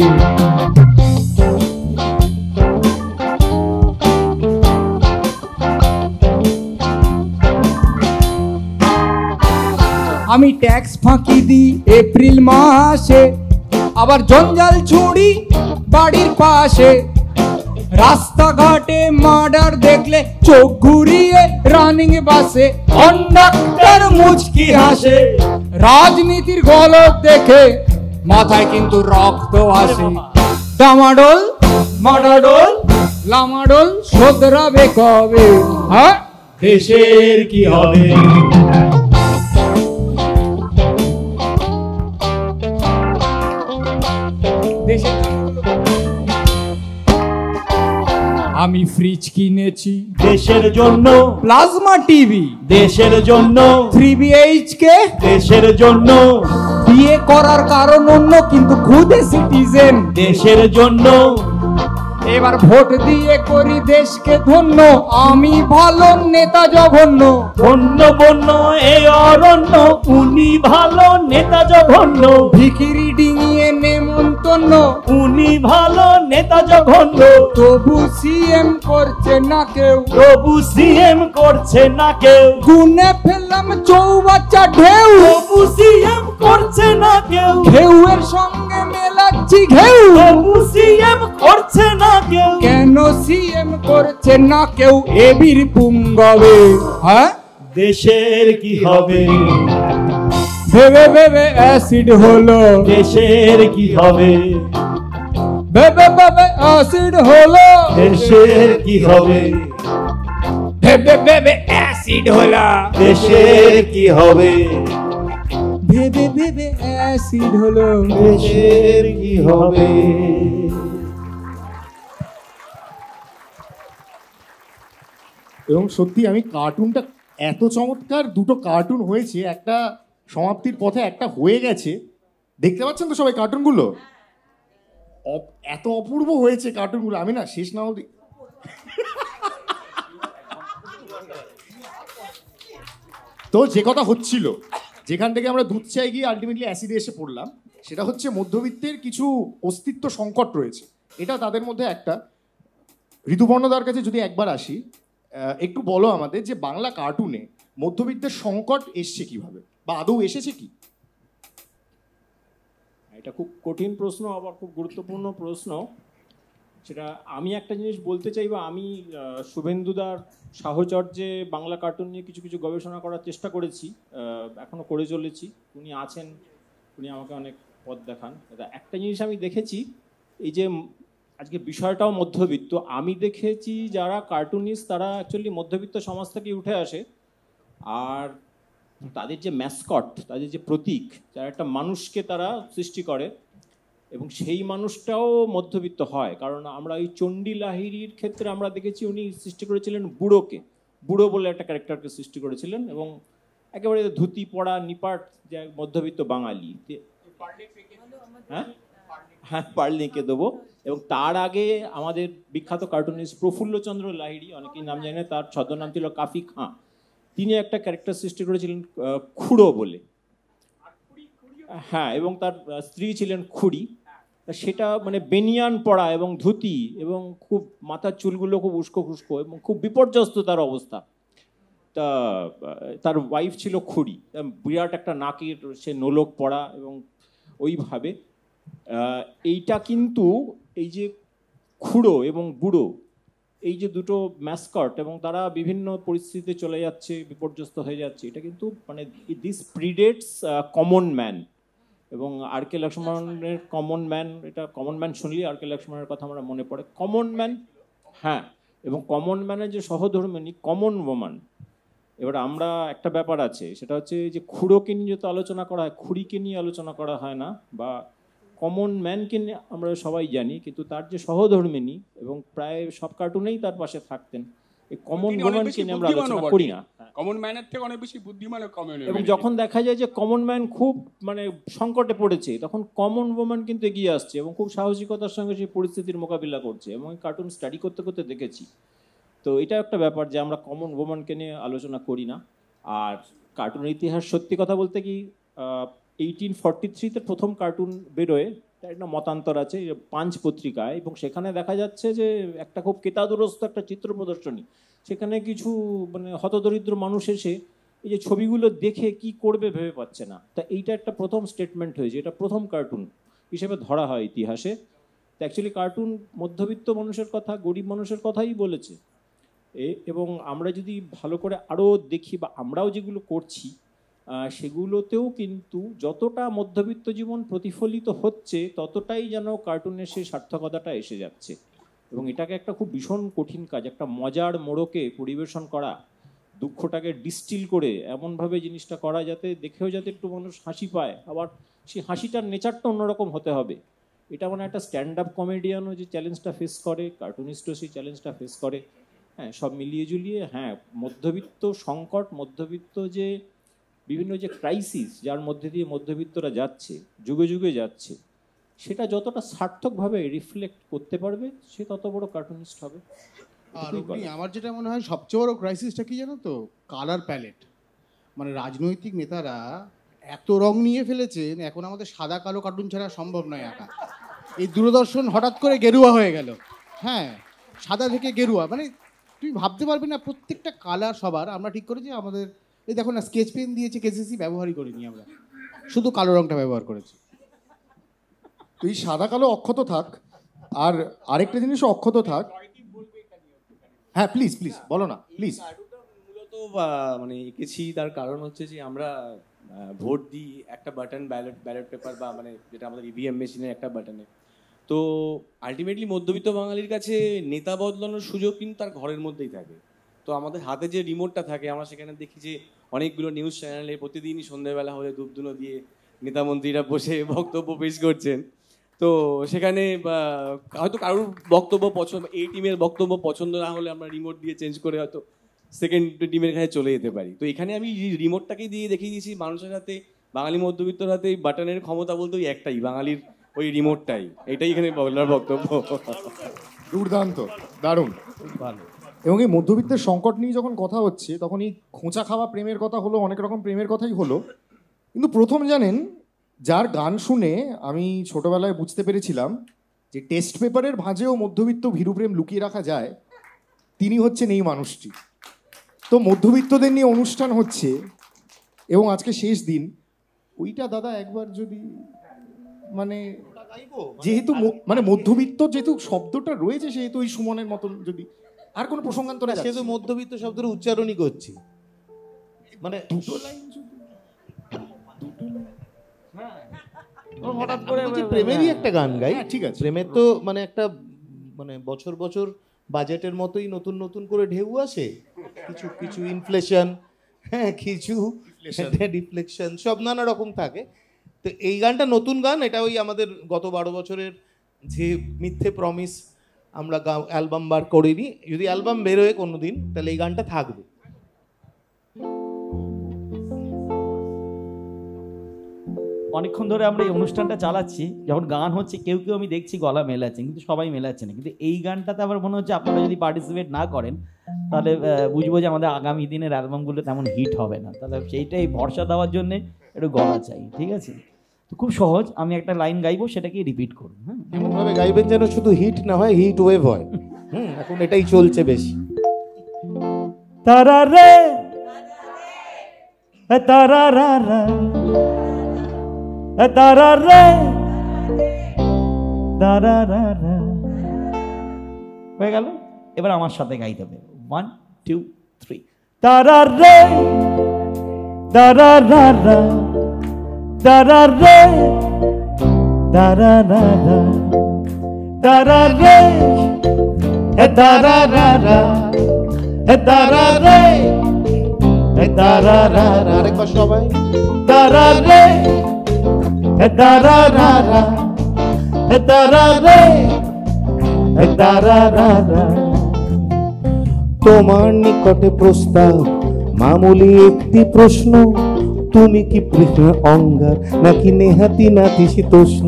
আমি ট্যাক্স ফাঁকি দিই এপ্রিল মাসে, আবার জঞ্জাল ছুড়ি বাড়ির পাশে। রাস্তাঘাটে মার্ডার দেখলে চোখ ঘুরিয়ে রানিং বাসে, কন্ডাক্টর মুচকি হাসে। রাজনীতির গলদ দেখে মাথায় কিন্তু রক্ত আসে। ডামাডোল মাডাডোল লামাডোল শোধরাবে কবে? হ্যাঁ, দেশের কি হবে? আমি ফ্রিজ কিনেছি দেশের জন্য, প্লাজমা টিভি দেশের জন্য, 3 BHK দেশের জন্য, বিয়ে করার কারণ অন্য কিন্তু খুদে সিটিজেন দেশের জন্য। এবার ভোট দিয়ে করি দেশকে ধন্য, আমি ভালো নেতা জঘন্য। বন্য বন্য এই অরণ্য, উনি ভালো নেতা জঘন্য। ভিখিরি ডিঙিয়ে নেমন্তন্ন, উনি ভালো নেতা জঘন্য। তবু সিএম করছে না কেউ, তবু সিএম করছে না কেউ। গুনে ফেললাম চৌবাচ্চা ঢেউ, তবু সিএম করছে না কেউ। ঢেউয়ের সঙ্গে মেলাচ্ছি ঘেউ, তবু সিএম করছে না কেউ। কেন সিএম করছে না কেউ? এবির পুঙ্গবে। হ্যাঁ, দেশের কি হবে? ভেবে ভেবে অ্যাসিড হলো, দেশের কি হবে? ভেবে ভেবে অ্যাসিড হলো, দেশের কি হবে? ভেবে ভেবে অ্যাসিড হলো, দেশের কি হবে? ভেবে ভেবে অ্যাসিড হলো, দেশের কি হবে? এবং সত্যি আমি কার্টুনটা এত চমৎকার, দুটো কার্টুন হয়েছে, একটা সমাপ্তির পথে, একটা হয়ে গেছে। দেখতে পাচ্ছেন তো সবাই কার্টুনগুলো? এত অপূর্ব হয়েছে কার্টুনগুলো, আমি না শেষ না অবধি তো যে কথা হচ্ছিল, যেখান থেকে আমরা দুধ চাই গিয়ে আলটিমেটলি অ্যাসিডে এসে পড়লাম, সেটা হচ্ছে মধ্যবিত্তের কিছু অস্তিত্ব সংকট রয়েছে। এটা তাদের মধ্যে একটা। ঋতুপর্ণদার কাছে যদি একবার আসি, একটু বলো আমাদের যে বাংলা কার্টুনে মধ্যবিত্তের সংকট এসছে কিভাবে, বা আদৌ এসেছে কি? এটা খুব কঠিন প্রশ্ন, আবার খুব গুরুত্বপূর্ণ প্রশ্ন। সেটা আমি একটা জিনিস বলতে চাই, বা আমি শুভেন্দুদার সাহচর্যে বাংলা কার্টুন নিয়ে কিছু কিছু গবেষণা করার চেষ্টা করেছি, এখনও করে চলেছি। উনি আছেন, উনি আমাকে অনেক পথ দেখান। একটা জিনিস আমি দেখেছি, এই যে আজকে বিষয়টাও মধ্যবিত্ত, আমি দেখেছি যারা কার্টুনিস্ট তারা অ্যাকচুয়ালি মধ্যবিত্ত সমাজ থেকে উঠে আসে। আর তাদের যে ম্যাসকট, তাদের যে প্রতীক, যারা একটা মানুষকে তারা সৃষ্টি করে, এবং সেই মানুষটাও মধ্যবিত্ত হয়। কারণ আমরা এই চণ্ডী লাহিড়ির ক্ষেত্রে আমরা দেখেছি উনি সৃষ্টি করেছিলেন বুড়োকে, বুড়ো বলে একটা ক্যারেক্টারকে সৃষ্টি করেছিলেন, এবং একেবারে ধুতি পড়া নিপাট যে মধ্যবিত্ত বাঙালি। হ্যাঁ হ্যাঁ, পারলিকে দেবো। এবং তার আগে আমাদের বিখ্যাত কার্টুনিস্ট প্রফুল্লচন্দ্র লাহিড়ী, অনেকেই নাম জানে, তার ছদ্মনাম ছিল কাফি খাঁ। তিনি একটা ক্যারেক্টার সৃষ্টি করেছিলেন খুড়ো বলে। হ্যাঁ, এবং তার স্ত্রী ছিলেন খুড়ি। সেটা মানে বেনিয়ান পড়া এবং ধুতি, এবং খুব মাথার চুলগুলো খুব উস্কো খুস্কো, এবং খুব বিপর্যস্ত তার অবস্থা। তা তার ওয়াইফ ছিল খুড়ি, বিরাট একটা নাকের সে নোলক পড়া, এবং ওইভাবে এইটা কিন্তু এই যে খুড়ো এবং বুড়ো, এই যে দুটো ম্যাসকট, এবং তারা বিভিন্ন পরিস্থিতিতে চলে যাচ্ছে, বিপর্যস্ত হয়ে যাচ্ছে, এটা কিন্তু মানে দিস প্রিডেটস কমন ম্যান। এবং আর কে লক্ষ্মণের কমন ম্যান, এটা কমন ম্যান শুনলেই আর কে লক্ষ্মণের কথা আমরা মনে পড়ে। কমন ম্যান, হ্যাঁ, এবং কমন ম্যানের যে সহধর্মিণী কমন ওম্যান। এবার আমরা একটা ব্যাপার আছে, সেটা হচ্ছে যে খুড়োকে নিয়ে যত আলোচনা করা হয়, খুড়িকে নিয়ে আলোচনা করা হয় না, বা কমন ম্যানকে নিয়ে আমরা সবাই জানি, কিন্তু তার যে সহধর্মিণী, এবং প্রায় সব কার্টুনেই তার পাশে থাকতেন, এই কমন তিনি অনেক ওম্যানকে বেশি নিয়ে আমরা বুদ্ধিমানও আলোচনা বটে। করি না। কমন ম্যানের থেকে অনেক বেশি বুদ্ধিমান ও কমন এবং যখন দেখা যায় যে কমন ম্যান খুব মানে সংকটে পড়েছে, তখন কমন ওম্যান কিন্তু এগিয়ে আসছে এবং খুব সাহসিকতার সঙ্গে সেই পরিস্থিতির মোকাবিলা করছে, এবং কার্টুন স্টাডি করতে করতে দেখেছি। তো এটা একটা ব্যাপার যে আমরা কমন ওম্যানকে নিয়ে আলোচনা করি না। আর কার্টুনের ইতিহাস সত্যি কথা বলতে কি 1843-তে প্রথম কার্টুন বেরোয়, তার একটা মতান্তর আছে পাঞ্চ পত্রিকায়, এবং সেখানে দেখা যাচ্ছে যে একটা খুব কেতাদুরস্ত একটা চিত্র প্রদর্শনী, সেখানে কিছু মানে হতদরিদ্র মানুষ এসে এই যে ছবিগুলো দেখে কি করবে ভেবে পাচ্ছে না। তা এইটা একটা প্রথম স্টেটমেন্ট হয়েছে, এটা প্রথম কার্টুন হিসেবে ধরা হয় ইতিহাসে। তো অ্যাকচুয়ালি কার্টুন মধ্যবিত্ত মানুষের কথা, গরিব মানুষের কথাই বলেছে। এবং আমরা যদি ভালো করে আরও দেখি বা আমরাও যেগুলো করছি সেগুলোতেও কিন্তু যতটা মধ্যবিত্ত জীবন প্রতিফলিত হচ্ছে, ততটাই যেন কার্টুনের সেই সার্থকতাটা এসে যাচ্ছে। এবং এটাকে একটা খুব ভীষণ কঠিন কাজ, একটা মজার মোড়কে পরিবেশন করা, দুঃখটাকে ডিস্টিল করে এমনভাবে জিনিসটা করা যাতে দেখেও যাতে একটু মানুষ হাসি পায়, আবার সেই হাসিটার নেচারটা অন্যরকম হতে হবে। এটা মানে একটা স্ট্যান্ড আপ কমেডিয়ানও যে চ্যালেঞ্জটা ফেস করে, কার্টুনিস্টও সেই চ্যালেঞ্জটা ফেস করে। হ্যাঁ, সব মিলিয়ে ঝুলিয়ে হ্যাঁ, মধ্যবিত্ত সংকট, মধ্যবিত্ত যে বিভিন্ন যে ক্রাইসিস যার মধ্যে দিয়ে মধ্যবিত্তরা যাচ্ছে, যুগে যুগে যাচ্ছে, সেটা যতটা সার্থকভাবে রিফ্লেক্ট করতে পারবে সে তত বড় কার্টুনিস্ট হবে। আর আমার যেটা মনে হয় সবচেয়ে বড় ক্রাইসিসটা কি জানো তো, কালার প্যালেট। মানে রাজনৈতিক নেতারা এত রং নিয়ে ফেলেছেন, এখন আমাদের সাদা কালো কার্টুন ছাড়া সম্ভব নয় আঁকা। এই দূরদর্শন হঠাৎ করে গেরুয়া হয়ে গেল, হ্যাঁ সাদা থেকে গেরুয়া, মানে তুই ভাবতে পারবি না প্রত্যেকটা কালার সবার। আমরা ঠিক করেছি আমাদের এই দেখো না, স্কেচ পেন দিয়েছে কেসিসি, ব্যবহারই করিনি আমরা, শুধু কালো রংটা ব্যবহার করেছি। তুই সাদা কালো অক্ষত থাক, আর আরেকটা জিনিসও অক্ষত থাক। হ্যাঁ প্লিজ প্লিজ বলো না প্লিজ। মূলত মানে এঁকেছি তার কারণ হচ্ছে যে আমরা ভোট দিই একটা বাটন, ব্যালট পেপার বা মানে যেটা আমাদের ইভিএম মেশিনের একটা বাটনে। তো আলটিমেটলি মধ্যবিত্ত বাঙালির কাছে নেতা বদলানোর সুযোগ কিন্তু তার ঘরের মধ্যেই থাকে। তো আমাদের হাতে যে রিমোটটা থাকে, আমরা সেখানে দেখি যে অনেকগুলো নিউজ চ্যানেলে প্রতিদিনই সন্ধ্যাবেলা হলে ধূপধুনো দিয়ে নেতা মন্ত্রীরা বসে বক্তব্য পেশ করছেন। তো সেখানে হয়তো কারোর বক্তব্য পছন্দ, এই টিমের বক্তব্য পছন্দ না হলে আমরা রিমোট দিয়ে চেঞ্জ করে হয়তো সেকেন্ড টিমের কাছে চলে যেতে পারি। তো এখানে আমি রিমোটটাকেই দিয়ে দেখিয়ে দিয়েছি মানুষের হাতে, বাঙালি মধ্যবিত্তর হাতে বাটনের ক্ষমতা বলতে ওই একটাই, বাঙালির ওই রিমোটটাই। এটাই এখানে বলার বক্তব্য। দুর্দান্ত, দারুণ, ভালো। এবং এই মধ্যবিত্তের সংকট নিয়ে যখন কথা হচ্ছে, তখন এই খোঁচা খাওয়া প্রেমের কথা হলো, অনেক রকম প্রেমের কথাই হলো। কিন্তু প্রথম জানেন, যার গান শুনে আমি ছোটবেলায় বুঝতে পেরেছিলাম যে টেস্ট পেপারের ভাঁজেও মধ্যবিত্ত ভীরুপ্রেম লুকিয়ে রাখা যায়, তিনি হচ্ছেন এই মানুষটি। তো মধ্যবিত্তদের নিয়ে অনুষ্ঠান হচ্ছে এবং আজকে শেষ দিন, ওইটা দাদা একবার যদি মানে যেহেতু মানে মধ্যবিত্ত যেহেতু শব্দটা রয়েছে, সেহেতু ওই সুমনের মতন যদি আর কোনো প্রসঙ্গান্তরে, সে তো মধ্যবিত্ত শব্দের উচ্চারণই করছি, মানে দুটো লাইন হঠাৎ করে প্রেমেরই একটা গান গাই। ঠিক আছে, প্রেমের তো মানে একটা মানে বছর বছর বাজেটের মতোই নতুন নতুন করে ঢেউ আসে, কিছু কিছু ইনফ্লেশন, হ্যাঁ কিছু ডিফ্লেকশন, সব নানা রকম থাকে। তো এই গানটা নতুন গান, এটা ওই আমাদের গত 12 বছরের যে মিথ্যে প্রমিস, আমরা অ্যালবাম বার করিনি, যদি অ্যালবাম বেরোয় কোনো দিন তাহলে এই গানটা থাকবে। অনেকক্ষণ ধরে আমরা এই অনুষ্ঠানটা চালাচ্ছি, যখন গান হচ্ছে কেউ কেউ আমি দেখছি গলা মেলাচ্ছে, কিন্তু সবাই মেলাচ্ছে না। কিন্তু এই গানটাতে আবার মনে হচ্ছে আপনারা যদি পার্টিসিপেট না করেন তাহলে বুঝবো যে আমাদের আগামী দিনের অ্যালবামগুলো তেমন হিট হবে না। তাহলে সেইটাই ভরসা দেওয়ার জন্যে একটু গলা চাই, ঠিক আছে? তো খুব সহজ, আমি একটা লাইন গাইবো, সেটাকেই রিপিট করবো। হ্যাঁ, এমনভাবে গাইবেন যেন শুধু হিট না হয়, হিট ওয়েভ হয়। এখন এটাই চলছে বেশি। তারা রে তারা রা রা, তারা রে তারা রা রা, হয়ে গেল। এবার আমার সাথে গাইতে হবে, 1 2 3। তারা রে তারা রা রা, তারা রে তারা রা রা, তারা রে তারা রা রা, তারা রে তারা রা রা, আরেকবার সবাই, তারা রে তারা রা রা, তারা রে তারা রা রা। তোমার নিকটে প্রস্তাব, মামুলি একটি প্রশ্ন, তুমি কি প্রেমে অঙ্গার নাকি নেহাতি নাতিশীতোষ্ণ?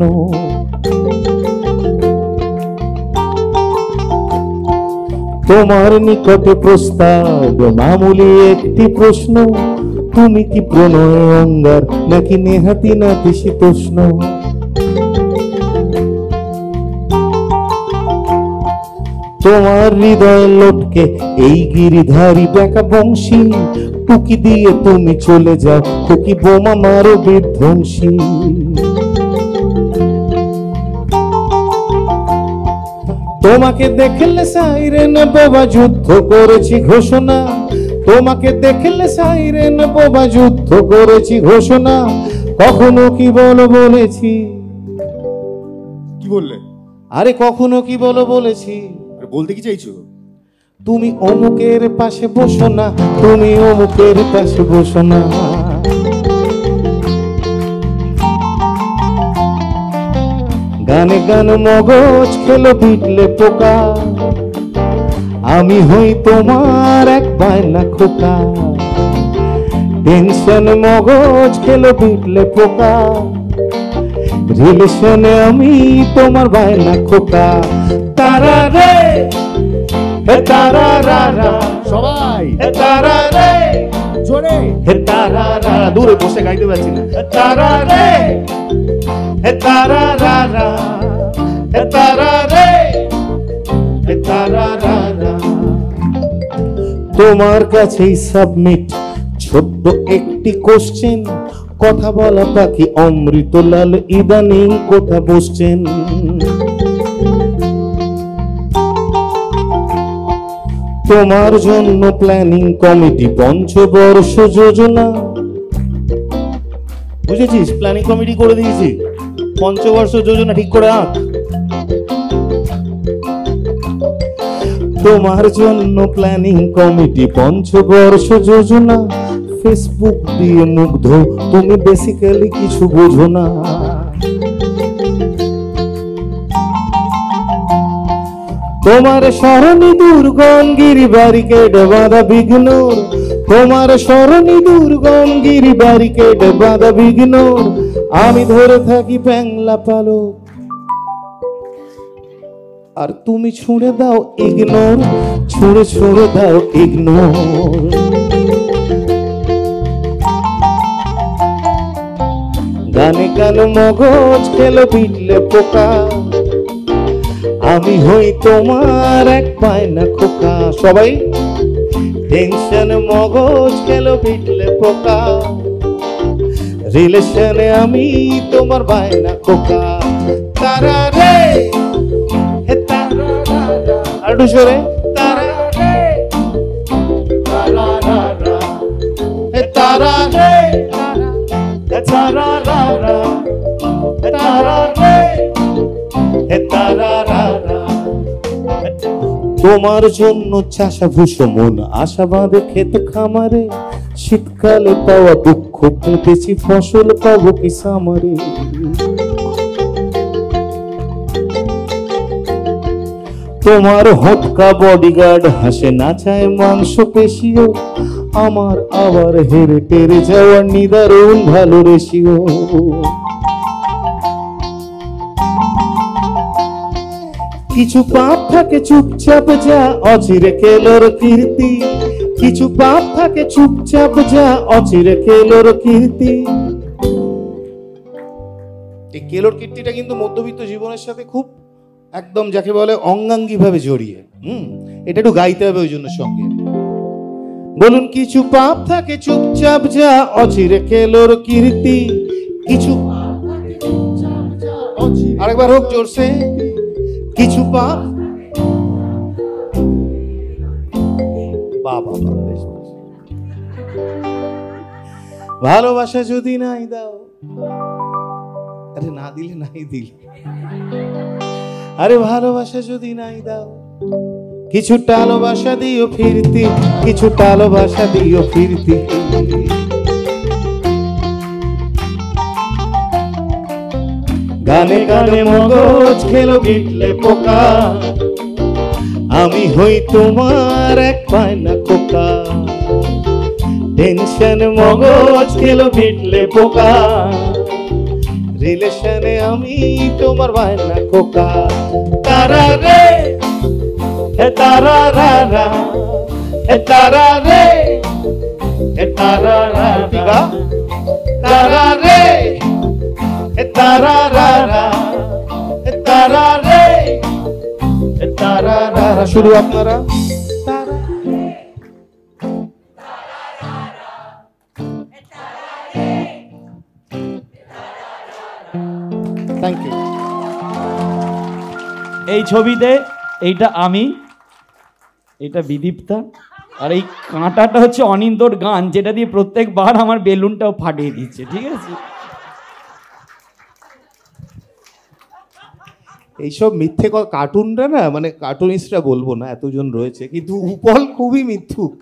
তোমার নিকটে প্রস্তাব, মামুলি একটি প্রশ্ন, তুমি কি প্রণয় অঙ্গার নাকি নেহাতি নাতিশীতোষ্ণ? তোমার হৃদয় লটকে এই গিরিধারী বেকা বংশী, টুকি দিয়ে তুমি চলে যাও, টুকি বোমা মারো বিধ্বংসী। তোমাকে দেখলে সাইরেন বাবা যুদ্ধ করেছি ঘোষণা, তোমাকে দেখলে সাইরেন বাবা যুদ্ধ করেছি ঘোষণা। কখনো কি বলেছি? কি বললে? আরে কখনো কি বলেছি? বলতে কি চাইছো? তুমি অমুকের পাশে বসো না, তুমি অমুকের পাশে বসো না। গানে গান মগজ খেলো বিটলে পোকা, আমি হই তোমার এক বায়না খোকা। টেনশন মগজ খেলো বিটলে পোকা, রিলেশনে আমি তোমার বায়না খোকা। তারা রে হে তারা রা রা, সবাই হে তারা রে জোরে, হে তারা রা, দূরে বসে গাইতে পারছি না। হে তারা রে হে তারা রা রা, হে তারা রে হে তারা রা রা। তোমার কাছেই সাবমিট ছোট্ট একটি কোশ্চেন, কথা বলা পাখি অমৃতলাল ইদানিং কোথা বসছেন? তোমার জন্য প্ল্যানিং কমিটি পঞ্চবর্ষ যোজনা, বুঝেছিস? প্ল্যানিং কমিটি করে দিয়েছি, পঞ্চবর্ষ যোজনা ঠিক করে আঁক। তোমার জন্য প্ল্যানিং কমিটি পঞ্চবর্ষ যোজনা, ফেসবুক দিয়ে মুগ্ধ তুমি বেসিক্যালি কিছু বোঝো না। তোমার স্মরণী দুর্গম গিরি ব্যারিকেড বাঁধা বিঘ্ন, তোমার স্মরণী দুর্গম গিরি ব্যারিকেড বাঁধা বিঘ্ন। আমি ধরে থাকি প্যাংলা পালক, আর তুমি ছুঁড়ে দাও ইগনোর, ছুঁড়ে দাও ইগনোর। গানে গান মগজ খেলো বিটলে পোকা, আমি হই তোমার এক বায়না খোকা। সবাই টেনশন মগজ খেলো বিটলে পোকা, রিলেশনে আমি তোমার বায়না খোকা। তারা রে হে তারা রা রা, আরো জোরে। তারা রে তারা রা রা, হে তারা রে হে তারা রা রা, হে তারা রে হে তারা রা রা। তোমার জন্য চাষা ভুষো মন আশা বাঁধে ক্ষেত খামারে, শীতকালে পাওয়া দুঃখ পেতেছি ফসল পাবো কি সামারে। তোমার হটকা বডিগার্ড হাসে নাচায় মাংস পেশিও, আমার আবার হেরে টেরে যাওয়ার নিদারুণ ভালো রেশিও। কিছু পাপ থাকে চুপচাপ যা অচিরে কেলোর কীর্তি, কিছু পাপ থাকে চুপচাপ যা অচিরে কেলোর কীর্তি। এই কেলোর কীর্তিটা কিন্তু মধ্যবিত্ত জীবনের সাথে খুব একদম যাকে বলে অঙ্গাঙ্গি ভাবে জড়িয়ে। এটা একটু গাইতে হবে ওই জন্য সঙ্গে। বলুন কিছু পাপ থাকে চুপচাপ যা অচিরে কেলোর কীর্তি, কিছু আরেকবার হোক জোরসে। কিছু পাপ বাবা ভালোবাসা যদি নাই দাও, আরে না দিলে নাই দিলে, আরে ভালোবাসা যদি নাই দাও, কিছু ভালোবাসা দিও ফিরতি, কিছু ভালোবাসা দিও ফিরতি। গানে গানে মগজ খেলো বিটলে পোকা, আমি হই তোমার এক পায়না খোকা, টেনশন মগজ খেলো মিটলে পোকা, রিলেশনে আমি তোমার পায়না খোকা। তারা রে এ তারা রা রা, এ তারা রে এ তারা রা রা, তারা রে এ তারা রা রা, এ তারা রে এ তারা রা রা। শুরু আপনারা। Thank you. এই ছবিতে এইটা আমি, এটা বিদীপ্তা, আর এই কাঁটাটা হচ্ছে অনিন্দর গান, যেটা দিয়ে প্রত্যেকবার আমার বেলুনটাও ফাটিয়ে দিচ্ছে। ঠিক আছে, এইসব মিথ্যে কার্টুনরা না, মানে কার্টুনিস্টরা বলবো না, এতজন রয়েছে, কিন্তু উপল খুবই মিথ্যুক।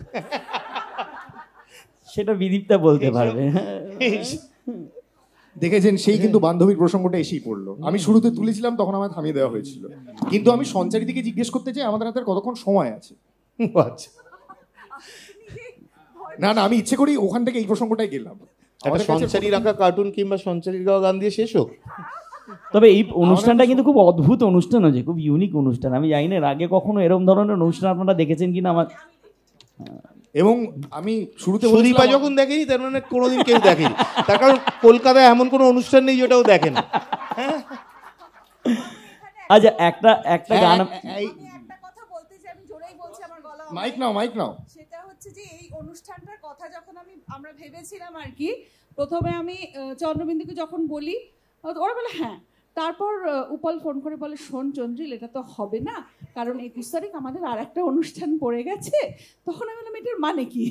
সেটা বিদীপ্তা বলতে পারবে। দেখেছেন, সেই কিন্তু বান্ধবীর প্রসঙ্গটা এসেই পড়লো। আমি শুরুতে তুলেছিলাম, তখন আমায় থামিয়ে দেওয়া হয়েছিল। কিন্তু আমি সঞ্চারী থেকে জিজ্ঞেস করতে চাই আমাদের হাতে কতক্ষণ সময় আছে। আচ্ছা, না না, আমি ইচ্ছে করি ওখান থেকে এই প্রসঙ্গটাই গেলাম। সঞ্চারী রাখা কার্টুন কিংবা সঞ্চারীর গাওয়া গান দিয়ে শেষ হোক। তবে এই অনুষ্ঠানটা কিন্তু খুব অদ্ভুত অনুষ্ঠান হয়েছে, খুব ইউনিক অনুষ্ঠান। আমি জানি না এর আগে কখনো এরকম ধরনের অনুষ্ঠান আপনারা দেখেছেন কিনা। আমার এবং আমি শুরুতে সুদীপা যখন দেখেনি, তার মানে কোনোদিন কেউ দেখেনি। তার কারণ কলকাতায় এমন কোনো অনুষ্ঠান নেই যেটাও দেখে না। আচ্ছা, একটা গান মাইক নাও, মাইক নাও। সেটা হচ্ছে যে এই অনুষ্ঠানটার কথা যখন আমরা ভেবেছিলাম আর কি, প্রথমে আমি চন্দ্রবিন্দুকে যখন বলি, ওরা বলে হ্যাঁ। তারপর উপল ফোন করে বলে, শোন চন্দ্রিল, এটা তো হবে না, কারণ 21 তারিখ আমাদের আর একটা অনুষ্ঠান পড়ে গেছে। তখন আমি বললাম এটার মানে কি?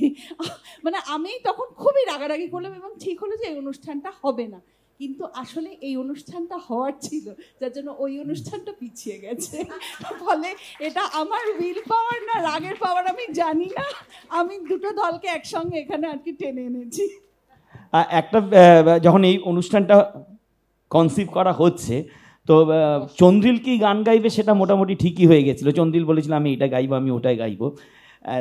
মানে আমি তখন খুবই রাগারাগি করলাম এবং ঠিক হলো যে এই অনুষ্ঠানটা হবে না। কিন্তু আসলে এই অনুষ্ঠানটা হওয়ার ছিল, যার জন্য ওই অনুষ্ঠানটা পিছিয়ে গেছে। ফলে এটা আমার উইল পাওয়ার না রাগের পাওয়ার আমি জানি না, আমি দুটো দলকে একসঙ্গে এখানে আর কি টেনে এনেছি। একটা যখন এই অনুষ্ঠানটা কনসিভ করা হচ্ছে, তো চন্দ্রিল কি গান গাইবে সেটা মোটামুটি ঠিকই হয়ে গেছিলো। চন্দ্রিল বলেছিল আমি এটা গাইবো, আমি ওটাই গাইবো।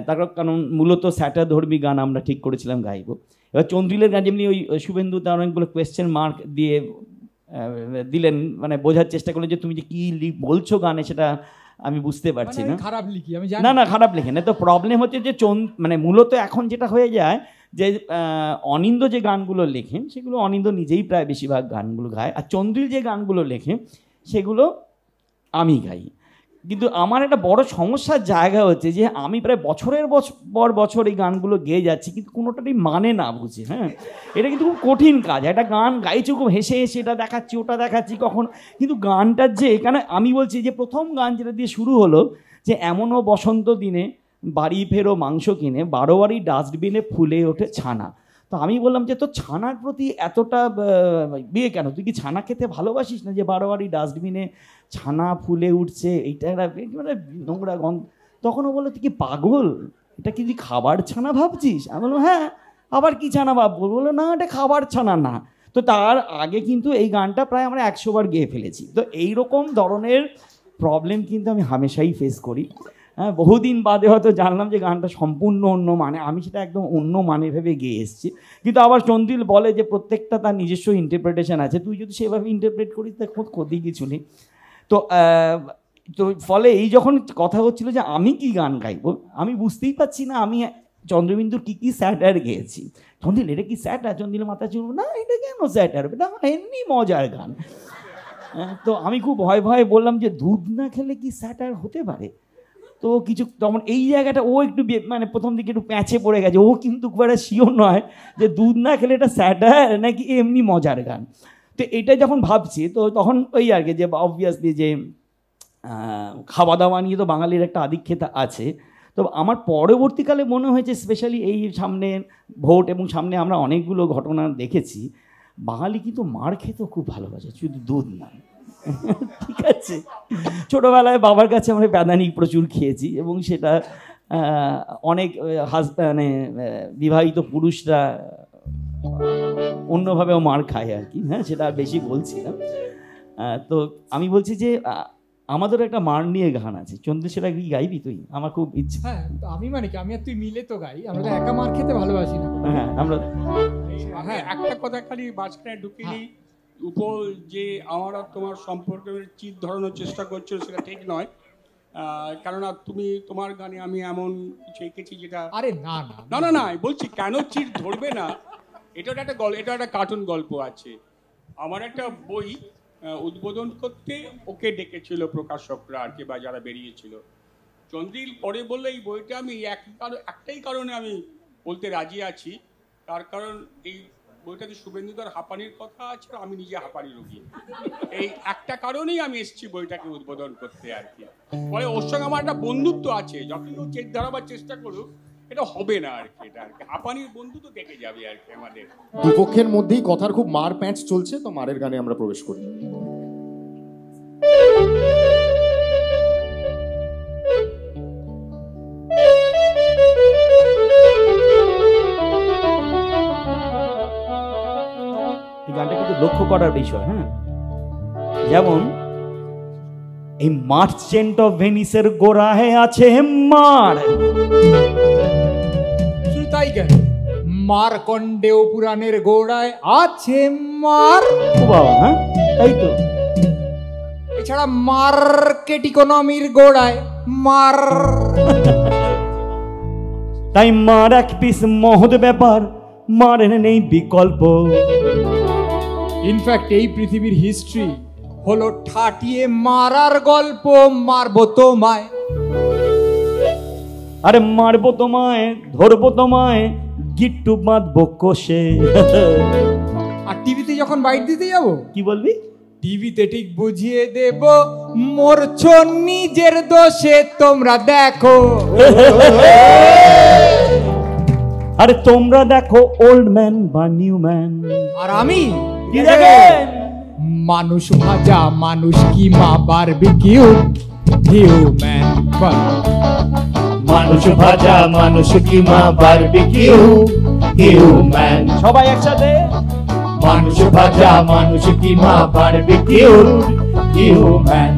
তার কারণ মূলত স্যাটারধর্মী গান আমরা ঠিক করেছিলাম গাইবো। এবার চন্দ্রিলের গান যেমনি ওই শুভেন্দু তার অনেকগুলো কোয়েশ্চেন মার্ক দিয়ে দিলেন, মানে বোঝার চেষ্টা করলেন যে তুমি যে কী বলছো গানে সেটা আমি বুঝতে পারছি না। খারাপ লিখি আমি জানি না না, খারাপ লিখে না। তো প্রবলেম হচ্ছে যে মানে মূলত এখন যেটা হয়ে যায় যে অনিন্দ যে গানগুলো লেখেন সেগুলো অনিন্দ নিজেই প্রায় বেশিরভাগ গানগুলো গায়, আর চন্দ্রিল যে গানগুলো লেখে সেগুলো আমি গাই। কিন্তু আমার একটা বড় সমস্যার জায়গা হচ্ছে যে আমি প্রায় বছরের পর বছর এই গানগুলো গেয়ে যাচ্ছি, কিন্তু কোনোটারই মানে না বুঝে। হ্যাঁ, এটা কিন্তু খুব কঠিন কাজ। একটা গান গাইছি খুব হেসে হেসে, এটা দেখাচ্ছি ওটা দেখাচ্ছি কখন, কিন্তু গানটার যে এখানে আমি বলছি যে প্রথম গান যেটা দিয়ে শুরু হলো যে এমনও বসন্ত দিনে বাড়ি ফেরো মাংস কিনে, 12 বাড়ি ডাস্টবিনে ফুলে ওঠে ছানা। তো আমি বললাম যে তোর ছানার প্রতি এতটা বিয়ে কেন? তুই কি ছানা খেতে ভালোবাসিস না যে 12 বাড়ি ডাস্টবিনে ছানা ফুলে উঠছে, এইটা একটা মানে নোংরা গন্ধ। তখনও বললো তুই কি পাগল, এটা কি তুই খাবার ছানা ভাবছিস? আমি বললাম হ্যাঁ, আবার কি ছানা ভাববো? বললো না, এটা খাবার ছানা না। তো তার আগে কিন্তু এই গানটা প্রায় আমরা 100 বার গেয়ে ফেলেছি। তো এইরকম ধরনের প্রবলেম কিন্তু আমি হামেশাই ফেস করি। হ্যাঁ, বহুদিন বাদে হয়তো জানলাম যে গানটা সম্পূর্ণ অন্য মানে, আমি সেটা একদম অন্য মানে ভেবে গেয়ে এসেছি। কিন্তু আবার চন্দ্রিল বলে যে প্রত্যেকটা তার নিজস্ব ইন্টারপ্রিটেশন আছে, তুই যদি সেভাবে ইন্টারপ্রেট করিস তা খুব ক্ষতি কিছু নেই। তো তো ফলে এই যখন কথা হচ্ছিল যে আমি কি গান গাইবো, আমি বুঝতেই পারছি না আমি চন্দ্রবিন্দুর কী কী স্যাটার গেয়েছি। চন্দ্রিল এটা কি স্যাটার? চন্দ্রিল মাথা চুল, না এটা কেন স্যাটার, এটা এমনি মজার গান। তো আমি খুব ভয় ভয়ে বললাম যে দুধ না খেলে কি স্যাটার হতে পারে? তো কিছু তখন এই জায়গাটা ও একটু মানে প্রথম দিকে একটু প্যাঁচে পড়ে গেছে, ও কিন্তু খুব একটা শিওর নয় যে দুধ না খেলে এটা স্যাটার নাকি এমনি মজার গান। তো এটা যখন ভাবছি তো তখন ওই আর কি যে অবভিয়াসলি যে খাওয়া দাওয়া নিয়ে তো বাঙালির একটা আধিক্যতা আছে। তো আমার পরবর্তীকালে মনে হয়েছে স্পেশালি এই সামনে ভোট এবং সামনে আমরা অনেকগুলো ঘটনা দেখেছি, বাঙালি কিন্তু মার খেতেও খুব ভালোবাসে, শুধু দুধ না। ঠিক আছে, ছোটোবেলায় বাবার কাছে আমরা প্যাদানি প্রচুর খেয়েছি এবং সেটা অনেক মানে বিবাহিত পুরুষরা অন্যভাবেও মার খায় আর কি। হ্যাঁ, সেটা আর বেশি বলছি না। তো আমি বলছি যে আমাদের একটা মার নিয়ে গান আছে, চন্দ্র, সেটা কি গাইবি তুই? আমার খুব ইচ্ছা। হ্যাঁ, আমি মানে কি, আমি আর তুই মিলে তো গাই, আমরা তো একা মার খেতে ভালোবাসি না। হ্যাঁ, আমরা হ্যাঁ, একটা কথা খালি মাঝখানে ঢুকিয়ে দিই, উপর যে আমার আর তোমার সম্পর্কে চির ধরানোর চেষ্টা করছো সেটা ঠিক নয়। কেননা তুমি তোমার গানে আমি এমন কিছু এঁকেছি যেটা, আরে না না না না না বলছি কেন চির ধরবে না, এটা একটা গল্প, এটা একটা কার্টুন গল্প আছে। আমার একটা বই উদ্বোধন করতে ওকে ডেকেছিল প্রকাশকরা আর কি, বা যারা বেরিয়েছিল। চন্দ্রিল পরে বললে এই বইটা আমি একটাই কারণে আমি বলতে রাজি আছি, তার কারণ এই বইটাতে শুভেন্দুদার হাঁপানির কথা আছে, আমি নিজে হাঁপানি রোগী, এই একটা কারণেই আমি এসেছি বইটাকে উদ্বোধন করতে আর কি। ফলে ওর সঙ্গে আমার একটা বন্ধুত্ব আছে, যখন ও চেক ধরাবার চেষ্টা করুক এটা হবে না আর কি, এটা আর কি হাঁপানির বন্ধু তো দেখে যাবে আর কি আমাদের। দুপক্ষের মধ্যেই কথার খুব মার প্যাঁচ চলছে, তো মারের গানে আমরা প্রবেশ করি। এই গানটা কিন্তু লক্ষ্য করার বিষয়। হ্যাঁ, যেমন এই মার্চেন্ট অফ ভেনিসের গোড়ায় আছে মার, শুধু তাই কেন, মার্কণ্ডেয় পুরাণের গোড়ায় আছে মার। ও বাবা, হ্যাঁ তাই তো। এছাড়া মার্কেট ইকোনমির গোড়ায় মার। তাই মার এক পিস মহৎ ব্যাপার, মারের নেই বিকল্প। ইনফ্যাক্ট এই পৃথিবীর হিস্ট্রি হলো ঠাটিয়ে মারার গল্প। মারবো তোমায়, আরে মারবো তোমায়, ধরবো তোমায়, গিট্টু বাঁধবো কোষে। আর টিভিতে যখন বাইট দিতে যাব, কি বলবি? টিভিতে ঠিক বুঝিয়ে দেব, মরছো নিজের দোষে তোমরা দেখো। আরে তোমরা দেখো ওল্ড ম্যান বা নিউ ম্যান, আর আমি কি দেখেন? মানুষ ভাজা, মানুষ কিমা, বারবিকিউ, হিউম্যান। মানুষ ভাজা, মানুষ কিমা, বারবিকিউ, হিউম্যান। সবাই একসাথে, মানুষ ভাজা, মানুষ কিমা, বারবিকিউ, হিউম্যান।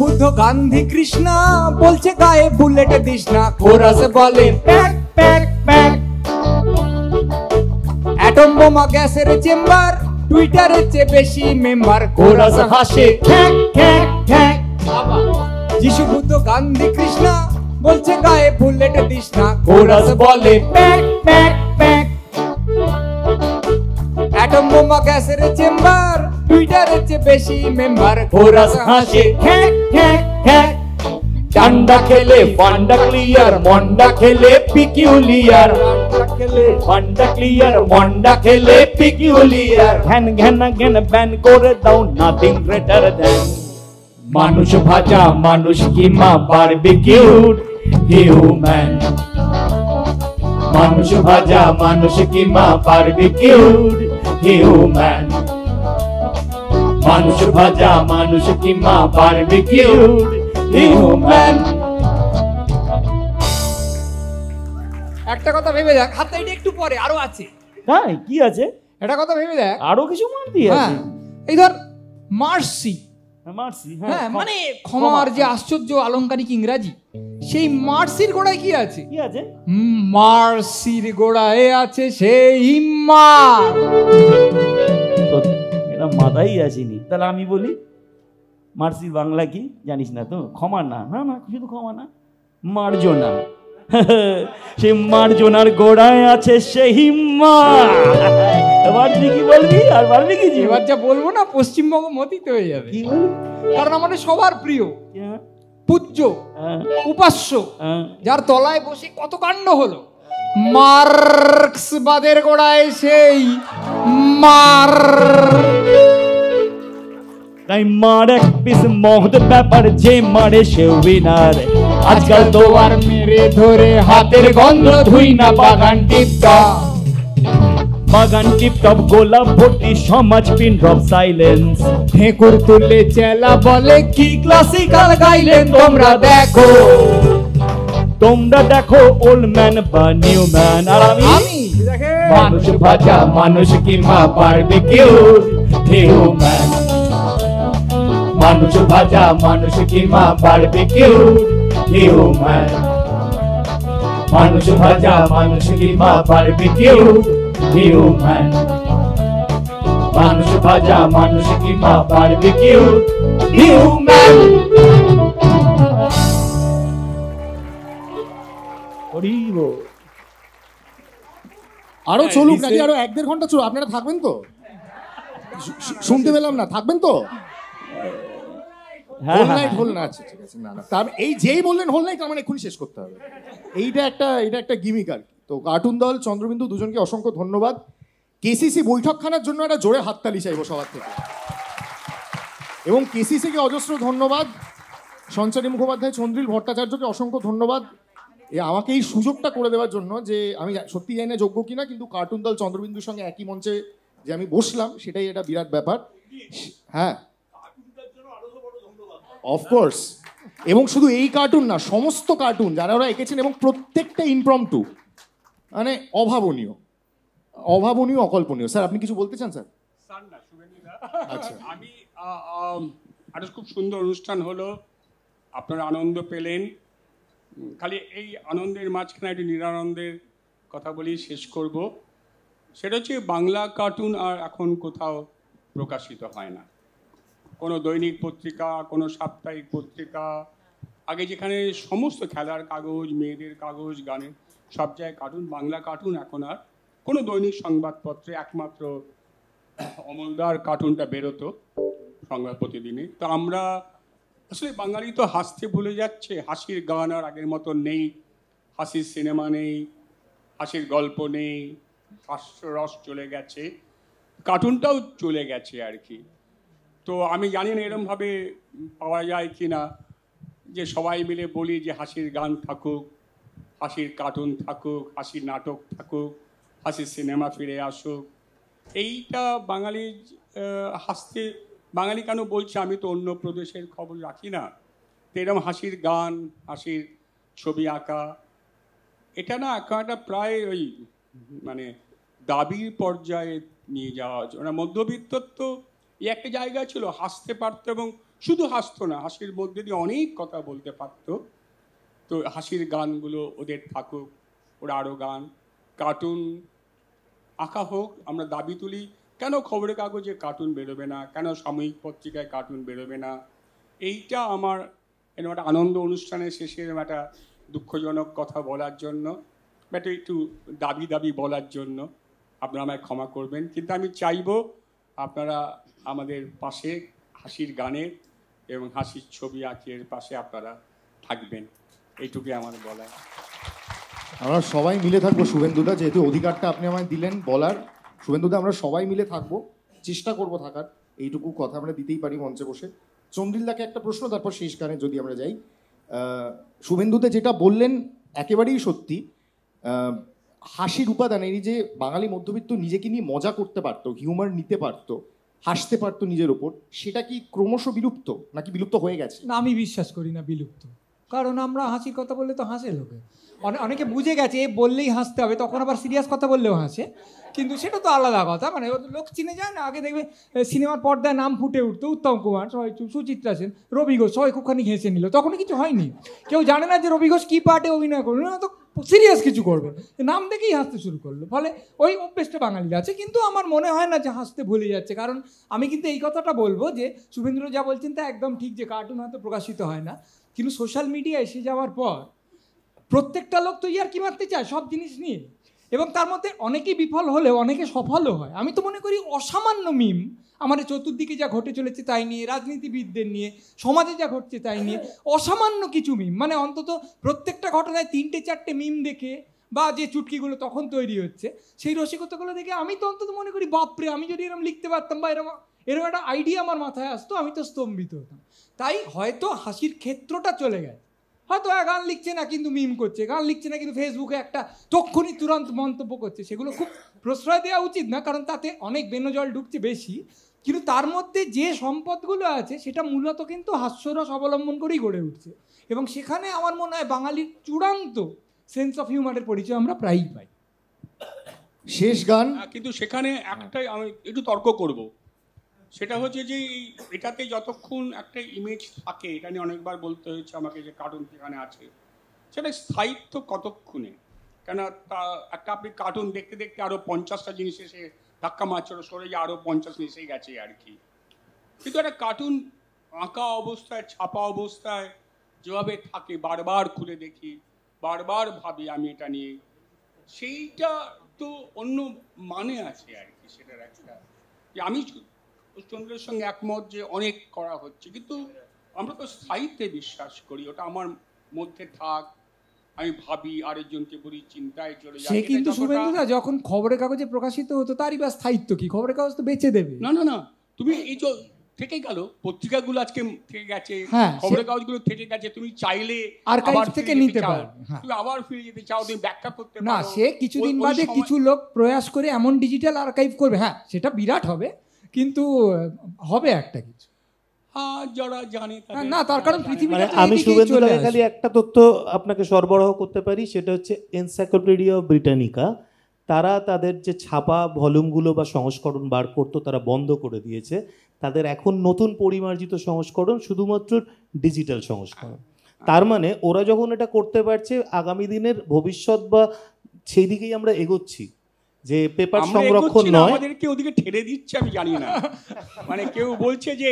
বুদ্ধ, গান্ধী, কৃষ্ণা বলছে গায়ে বুলেট দিস না, কোরাস বলে প্যাক প্যাক প্যাক। অ্যাটম বোমা গ্যাসের চেম্বার, টুইটারের চেয়ে বেশি মেম্বার, কোরাস হাসে খ্যাক খ্যাক খ্যাক। যিশু, বুদ্ধ, গান্ধী, কৃষ্ণা বলছে গায়ে বুলেট দিস না, কোরাস বলে প্যাক প্যাক প্যাক। অ্যাটম বোমা গ্যাসের চেম্বার, টুইটারের চেয়ে বেশি মেম্বার, কোরাস হাসে খ্যাক খ্যাক খ্যাক। ডান্ডা খেলে ফান্ডা ক্লিয়ার, মন্ডা খেলে পিকিউলিয়ার। ফান্ডা ক্লিয়ার, মন্ডা খেলে পিকিউলিয়ার। ঘ্যান ঘ্যান ঘ্যান ব্যান করে দাও, নাথিং গ্রেটার দ্যান। মানুষ ভাজা, মানুষ কিমা, বারবিকিউড, হিউম্যান। মানুষ ভাজা, মানুষ কিমা, বারবিকিউড, হিউম্যান। মানুষ ভাজা, মানুষ কিমা, বারবিকিউড, হিউম্যান। একটা কথা ভেবে দেখ, হাতটা এটা একটু পরে আরো আছে। তাই কি আছে? একটা কথা ভেবে দেখ, আরো কিছু মার দিয়ে আছে। এই ধর মার্সি, মার্সি, হ্যাঁ মানে ক্ষমার যে আশ্চর্য আলংকারিক ইংরাজি, সেই মার্সির গোড়ায় কি আছে? কি আছে? মার্সির গোড়ায় আছে সেই মার। এটা মাথায় আসেনি। তাহলে আমি বলি, মার্সির বাংলা কি জানিস না তো? ক্ষমা না, না না শুধু ক্ষমা না, মার্জনা। সেই মার্জনার গোড়ায় আছে সেই মা। এবার তুই কি বলবি? আর পারবি কি? এবার যা বলবো না পশ্চিমবঙ্গ মতিত হয়ে যাবে। কি বলবি? কারণ আমাদের সবার প্রিয়, পূজ্য, উপাস্য, যার তলায় বসে কত কাণ্ড হলো, মার্ক্সবাদের গোড়ায় সেই মার। তাই মার এক পিস মহৎ ব্যাপার, যে মারে সে উইনার। আজকাল তো আর মেরে ধরে হাতের গন্ধ ধুই না বাগান টিপটপ, বাগান টিপটপ গোলাপ ভর্তি সমাজ পিন ড্রপ সাইলেন্স। ঠেকুর তুললে চেলা বলে কি ক্লাসিক্যাল গাইলেন তোমরা দেখো, তোমরা দেখো ওল্ড ম্যান বা নিউ ম্যান। আর আমি মানুষ ভাজা মানুষ কিংবা বারবিকিউ হিউম্যান, মানুষ ভাজা মানুষ কিংবা বারবিকিউ হিউম্যান, মানুষ ভাজা মানুষ কিংবা বারবিকিউ হিউম্যান, মানুষ ভাজা মানুষ কিংবা বারবিকিউ হিউম্যান। আরো চলুক নাকি আরো 1-1.5 ঘন্টা চলুক? আপনারা থাকবেন তো? শুনতে পেলাম না, থাকবেন তো? হোল নাইট হোল না, আচ্ছা ঠিক আছে। না না, তার এই যেই বললেন হোল নাইট, আমার এক্ষুনি শেষ করতে হবে। এটা একটা গিমিক আর কি। তো কার্টুন দল, চন্দ্রবিন্দু দুজনকে অসংখ্য ধন্যবাদ। কেসিসি বৈঠকখানার জন্য একটা জোরে হাততালি চাইবো সবার থেকে। এবং কেসিসিকে অজস্র ধন্যবাদ, সঞ্চারী মুখোপাধ্যায়, চন্দ্রিল ভট্টাচার্যকে অসংখ্য ধন্যবাদ আমাকে এই সুযোগটা করে দেওয়ার জন্য। যে আমি সত্যি জানি না যোগ্য কিনা, কিন্তু কার্টুন দল চন্দ্রবিন্দুর সঙ্গে একই মঞ্চে যে আমি বসলাম, সেটাই একটা বিরাট ব্যাপার। হ্যাঁ, অফকোর্স। এবং শুধু এই কার্টুন না, সমস্ত কার্টুন যারা ওরা এঁকেছেন, এবং প্রত্যেকটা ইমপ্রম্পটু, মানে অভাবনীয়, অভাবনীয়, অকল্পনীয়। স্যার আপনি কিছু বলতে চান? স্যার আচ্ছা, আমি একটা খুব সুন্দর অনুষ্ঠান হলো, আপনারা আনন্দ পেলেন। খালি এই আনন্দের মাঝখানে একটু নিরানন্দের কথা বলি, শেষ করব। সেটা হচ্ছে বাংলা কার্টুন আর এখন কোথাও প্রকাশিত হয় না। কোনো দৈনিক পত্রিকা, কোনো সাপ্তাহিক পত্রিকা, আগে যেখানে সমস্ত খেলার কাগজ, মেয়েদের কাগজ, গানের সব জায়গায় কার্টুন, বাংলা কার্টুন এখন আর কোনো দৈনিক সংবাদপত্রে একমাত্র অমলদার কার্টুনটা বেরোতো সংবাদ প্রতিদিনে। তো আমরা আসলে বাঙালি তো হাসতে ভুলে যাচ্ছে, হাসির গান আর আগের মতো নেই, হাসির সিনেমা নেই, হাসির গল্প নেই, হাস্যরস চলে গেছে, কার্টুনটাও চলে গেছে আর কি। তো আমি জানি না এরমভাবে পাওয়া যায় কি না, যে সবাই মিলে বলি যে হাসির গান থাকুক, হাসির কার্টুন থাকুক, হাসির নাটক থাকুক, হাসির সিনেমা ফিরে আসুক। এইটা বাঙালির হাসতে, বাঙালি কেন বলছে, আমি তো অন্য প্রদেশের খবর রাখি না, তো এরকম হাসির গান, হাসির ছবি আঁকা, এটা না একটা প্রায় ওই মানে দাবির পর্যায়ে নিয়ে যাওয়া হচ্ছে। ওরা মধ্যবিত্তর তো এই একটা জায়গা ছিল, হাসতে পারতো, এবং শুধু হাসতো না, হাসির মধ্যে দিয়ে অনেক কথা বলতে পারতো। তো হাসির গানগুলো ওদের থাকুক, ওরা আরও গান, কার্টুন আঁকা হোক। আমরা দাবি তুলি, কেন খবরের কাগজে কার্টুন বেরোবে না, কেন সাময়িক পত্রিকায় কার্টুন বেরোবে না। এইটা আমার এরকম একটা আনন্দ অনুষ্ঠানের শেষে এরকম একটা দুঃখজনক কথা বলার জন্য, একটা একটু দাবি বলার জন্য আপনারা আমায় ক্ষমা করবেন। কিন্তু আমি চাইবো আপনারা আমাদের পাশে হাসির গানের এবং হাসির ছবি আঁকের পাশে আপনারা থাকবেন, এইটুকুই আমার বলা। আমরা সবাই মিলে থাকবো শুভেন্দুদা, যেহেতু অধিকারটা আপনি আমায় দিলেন বলার। শুভেন্দুদা, আমরা সবাই মিলে থাকবো, চেষ্টা করব থাকার, এইটুকু কথা আমরা দিতেই পারি মঞ্চে বসে। চন্দ্রিলদাকে একটা প্রশ্ন, তারপর শেষ গানে যদি আমরা যাই। শুভেন্দুদা যেটা বললেন একেবারেই সত্যি। হাসির উপাদান, এই যে বাঙালি মধ্যবিত্ত নিজেকে নিয়ে মজা করতে পারতো, হিউমার নিতে পারতো, হাসতে পারতো নিজের ওপর, সেটা কি ক্রমশ বিলুপ্ত নাকি বিলুপ্ত হয়ে গেছে? না, আমি বিশ্বাস করি না বিলুপ্ত। কারণ আমরা হাসির কথা বললে তো হাসে লোকে, অনেকে বুঝে গেছে এ বললেই হাসতে হবে, তখন আবার সিরিয়াস কথা বললেও হাসে, কিন্তু সেটা তো আলাদা কথা। মানে লোক চিনে যায় না। আগে দেখবে সিনেমার পর্দায় নাম ফুটে উঠতো, উত্তম কুমার, সবাই সুচিত্রা সেন, রবি ঘোষ, সবাই খুবখানি হেসে নিল, তখন কিছু হয়নি। কেউ জানে না যে রবি ঘোষ কী পার্টে অভিনয় করবে, না তো সিরিয়াস কিছু করবে, নাম দেখেই হাসতে শুরু করলো। ফলে ওই অভ্যেসটা বাঙালির আছে, কিন্তু আমার মনে হয় না যে হাসতে ভুলে যাচ্ছে। কারণ আমি কিন্তু এই কথাটা বলবো যে শুভেন্দ্র যা বলছেন তা একদম ঠিক, যে কার্টুন হয়তো প্রকাশিত হয় না, কিন্তু সোশ্যাল মিডিয়া এসে যাওয়ার পর প্রত্যেকটা লোক তো ইয়ার্কি মারতে চায় সব জিনিস নিয়ে, এবং তার মধ্যে অনেকেই বিফল হলেও অনেকে সফলও হয়। আমি তো মনে করি অসামান্য মিম আমাদের চতুর্দিকে যা ঘটে চলেছে তাই নিয়ে, রাজনীতিবিদদের নিয়ে, সমাজে যা ঘটছে তাই নিয়ে, অসামান্য কিছু মিম, মানে অন্তত প্রত্যেকটা ঘটনায় 3-4টে মিম দেখে, বা যে চুটকিগুলো তখন তৈরি হচ্ছে সেই রসিকতাগুলো দেখে আমি তো অন্তত মনে করি, বাপরে আমি যদি এরকম লিখতে পারতাম বা এরকম একটা আইডিয়া আমার মাথায় আসতো, আমি তো স্তম্ভিত হতাম। তাই হয়তো হাসির ক্ষেত্রটা চলে গেছে, হয়তো গান লিখছে না কিন্তু মিম করছে, গান লিখছে না কিন্তু ফেসবুকে একটা তক্ষুনি তুরন্ত মন্তব্য করছে, সেগুলো খুব প্রশ্রয় দেওয়া উচিত না, কারণ তাতে অনেক বেনজল ঢুকছে বেশি। কিন্তু তার মধ্যে যে সম্পদগুলো আছে সেটা মূলত কিন্তু হাস্যরস অবলম্বন করেই গড়ে উঠছে, এবং সেখানে আমার মনে হয় বাঙালির চূড়ান্ত সেন্স অফ হিউমারের পরিচয় আমরা প্রায়ই পাই। শেষ গান। কিন্তু সেখানে একটাই আমি একটু তর্ক করব, সেটা হচ্ছে যে এটাতে যতক্ষণ একটা ইমেজ থাকে, এটা নিয়ে অনেকবার বলতে হয়েছে আমাকে যে কার্টুন যেখানে আছে সেটা স্থায়িত্ব কতক্ষণে, কেন তা একটা আপনি কার্টুন দেখতে দেখতে আরও 50টা জিনিস এসে ধাক্কা মারছে, সরে যে আরও 50 এসে গেছে আর কি। কিন্তু একটা কার্টুন আঁকা অবস্থায়, ছাপা অবস্থায় যেভাবে থাকে, বারবার খুলে দেখি, বারবার ভাবি আমি এটা নিয়ে, সেইটা তো অন্য মানে আছে আর কি। সেটার একটা যে আমি চন্দ্রের সঙ্গে একমত যে অনেক করা হচ্ছে, কিন্তু আমরা তো স্থায়িত্বে বিশ্বাস করি, ওটা আমার মধ্যে থাক, আমি ভাবি, আরেকজনকে বলি, চিন্তায় চলে যায়। সে কিন্তু শুভেন্দুদা যখন খবরের কাগজে প্রকাশিত হতো তারই বা স্থায়িত্ব কি? খবরের কাগজ তো বেচে দেবে। না না না, তুমি এই যে থেকে গেল, পত্রিকাগুলো আজকে থেকে গেছে, হ্যাঁ, খবরের কাগজগুলো থেকে গেছে, তুমি চাইলে আর্কাইভ থেকে নিতে পারো, তুমি আবার ফিরে যেতে চাও, তুমি ব্যাখ্যা করতে পারো না। সে কিছুদিন বাদে কিছু লোক প্রয়াস করে এমন ডিজিটাল আর্কাইভ করবে, হ্যাঁ সেটা বিরাট হবে, কিন্তু হবে একটা কিছু। যারা জানে না, তার কারণ পৃথিবীতে আমি শুভেন্দুদা খালি একটা তথ্য আপনাকে সরবরাহ করতে পারি, সেটা হচ্ছে এনসাইক্লোপিডিয়া অফ ব্রিটানিকা, তারা তাদের যে ছাপা ভলিউমগুলো বা সংস্করণ বার করতো তারা বন্ধ করে দিয়েছে। তাদের এখন নতুন পরিমার্জিত সংস্করণ শুধুমাত্র ডিজিটাল সংস্করণ। তার মানে ওরা যখন এটা করতে পারছে, আগামী দিনের ভবিষ্যৎ বা সেই দিকেই আমরা এগোচ্ছি, যে পেপার সংরক্ষণ নয়, আমাদেরকে ওদিকে ঠেলে দিচ্ছে আমি জানি না। মানে কেউ বলছে যে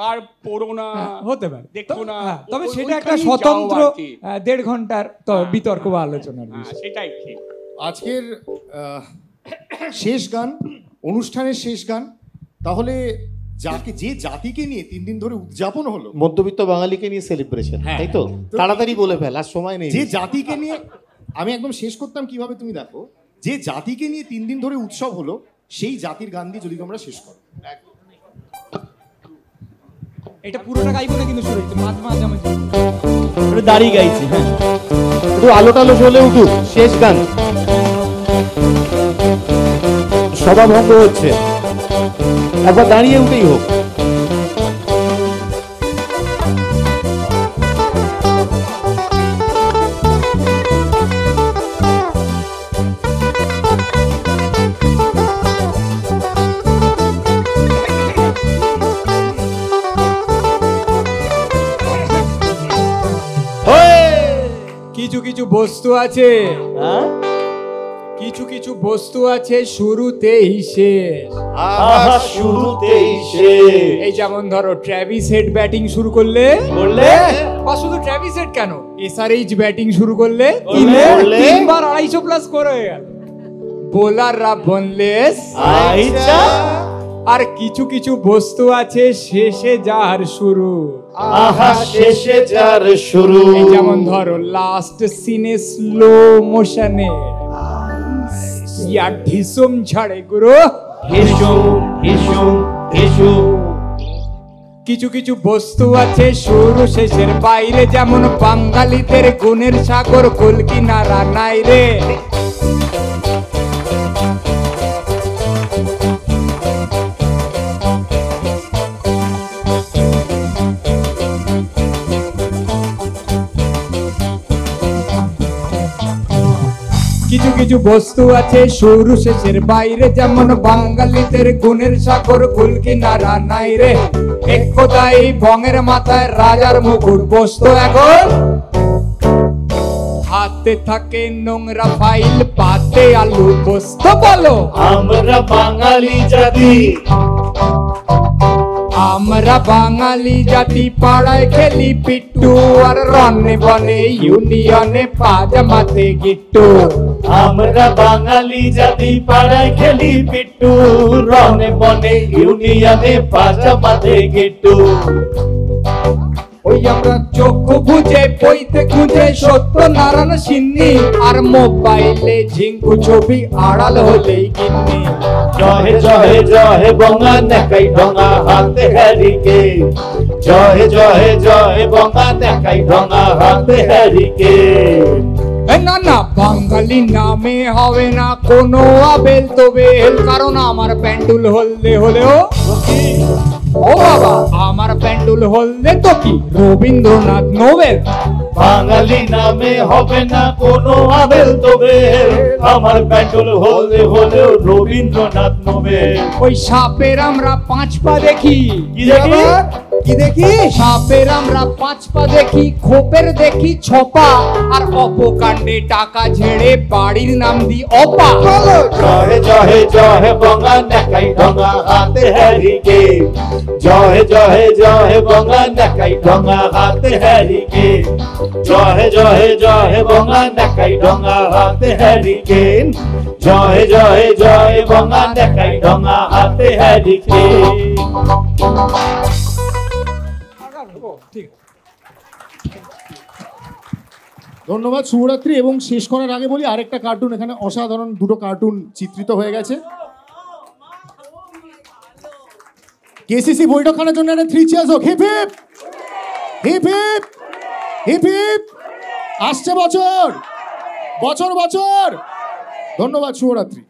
আর পড়ো না, হতে পারে, দেখো না, তবে সেটা একটা স্বতন্ত্র 1.5 ঘন্টার বিতর্ক বা আলোচনার বিষয়। সেটাই ঠিক। আজকের শেষ গান, অনুষ্ঠানের শেষ গান, তাহলে যে জাতিকে নিয়ে 3 দিন ধরে উদযাপন হলো, মধ্যবিত্ত বাঙালিকে নিয়ে সেলিব্রেশন, তাই তো? তাড়াতাড়ি বলে ফেল, আর সময় নেই। যে জাতিকে নিয়ে আমি একদম শেষ করতাম কিভাবে তুমি দেখো, যে জাতিকে নিয়ে 3 দিন ধরে উৎসব হলো, সেই জাতির গান দিয়ে যদি তোমরা শেষ করো। এটা পুরোটা গাইবো না কিন্তু শুরু মাঝামাঝি দাঁড়িয়ে গাইছি। হ্যাঁ, একটু আলো টালো জ্বলে উঠুক, শেষ গান। সভা ভঙ্গ হচ্ছে, একবার দাঁড়িয়ে উঠেই হোক। কিছু কিছু বস্তু আছে, কিছু কিছু বস্তু আছে শুরুতেই শেষ, শুরুতেই শেষ। এই যেমন ধরো ট্র্যাভিস হেড ব্যাটিং শুরু করলে, বা শুধু ট্র্যাভিস হেড কেন, এসআরএইচ ব্যাটিং শুরু করলে 3বার 250 প্লাস করে হয়ে গেল, বোলাররা বোনলেস। আর কিছু কিছু বস্তু আছে শেষে যার শুরু, শেষে যার শুরু, যেমন ধরো লাস্ট সিনে স্লো মোশনে ঢিসুম ঝাড়ে গুরু, কিছু কিছু বস্তু আছে শুরু শেষের বাইরে, যেমন বাঙালিদের গুণের সাগর কুল কিনারা নাই রে। কিছু কিছু বস্তু আছে শুরু শেষের বাইরে, যেমন বাঙালিদের গুণের সাগর কুল কিনারা নাই রে। এক কথাই বঙের মাথায় রাজার মুকুট বসতো এখন, হাতে থাকে নোংরা ফাইল, পাতে আলু বসতো। বলো আমরা বাঙালি জাতি, আমরা বাঙালি জাতি, পাড়ায় খেলি পিট্টু, আর রনে বনে ইউনিয়নে পাজামাতে গিট্টু। আমরা বাঙালি জাতি, পাড়ায় খেলি পিট্টু, রনে বনে ইউনিয়নে পাজামাতে গিট্টু। ওই আমরা চক্ষু বুঝে বইতে খুঁজে সত্যনারায়ণ সিন্নি আর মোবাইলে ঝিঙ্কু ছবি আড়াল হলেই গিন্নি। জয় জয় জয় বঙ্গা নেকাই ঢঙা হাতে হ্যারিকে, জয় জয় জয় বঙ্গা নেকাই ঢঙা হাতে হ্যারিকে। না না বাঙালি নামে হবে না কোনো আবেল তবেল, কারণ আমার প্যান্ডুল হলদে হলেও ও বাবা আমার প্যান্ডুল হলদে তো কি রবীন্দ্রনাথ নোবেল। বাঙালি নামে হবে না কোনো আবেল তবেল, আমার প্যান্ডুল হলদে হলেও রবীন্দ্রনাথ নোবেল। ওই সাপের আমরা 5 পা দেখি, কি দেখি কি দেখি সাপের আমরা 5 পা দেখি, খোপের দেখি 6 পা, আর অপকাণ্ডে টাকা ঝেড়ে বাড়ির নাম দি অপা। জয় জয় জয় বঙ্গা নেকাই ঢঙা হাতে হ্যারিকে, জয় জয় জয় বঙ্গা নেকাই ঢঙা হাতে হ্যারিকে, জয় জয় জয় বঙ্গা নেকাই ঢঙা হাতে হ্যারিকে, জয় জয় জয় বঙ্গা নেকাই ঢঙা হাতে হ্যারিকে। ধন্যবাদ শুভরাত্রি। এবং শেষ করার আগে বলি আরেকটা কার্টুন, এখানে অসাধারণ দুটো কার্টুন চিত্রিত হয়ে গেছে। কেসিসি বৈঠকখানার জন্য একটা 3 চেয়ার্স হোক। Hip hip hip hip hip hip. আসছে বছর বছর বছর। ধন্যবাদ, শুভরাত্রি।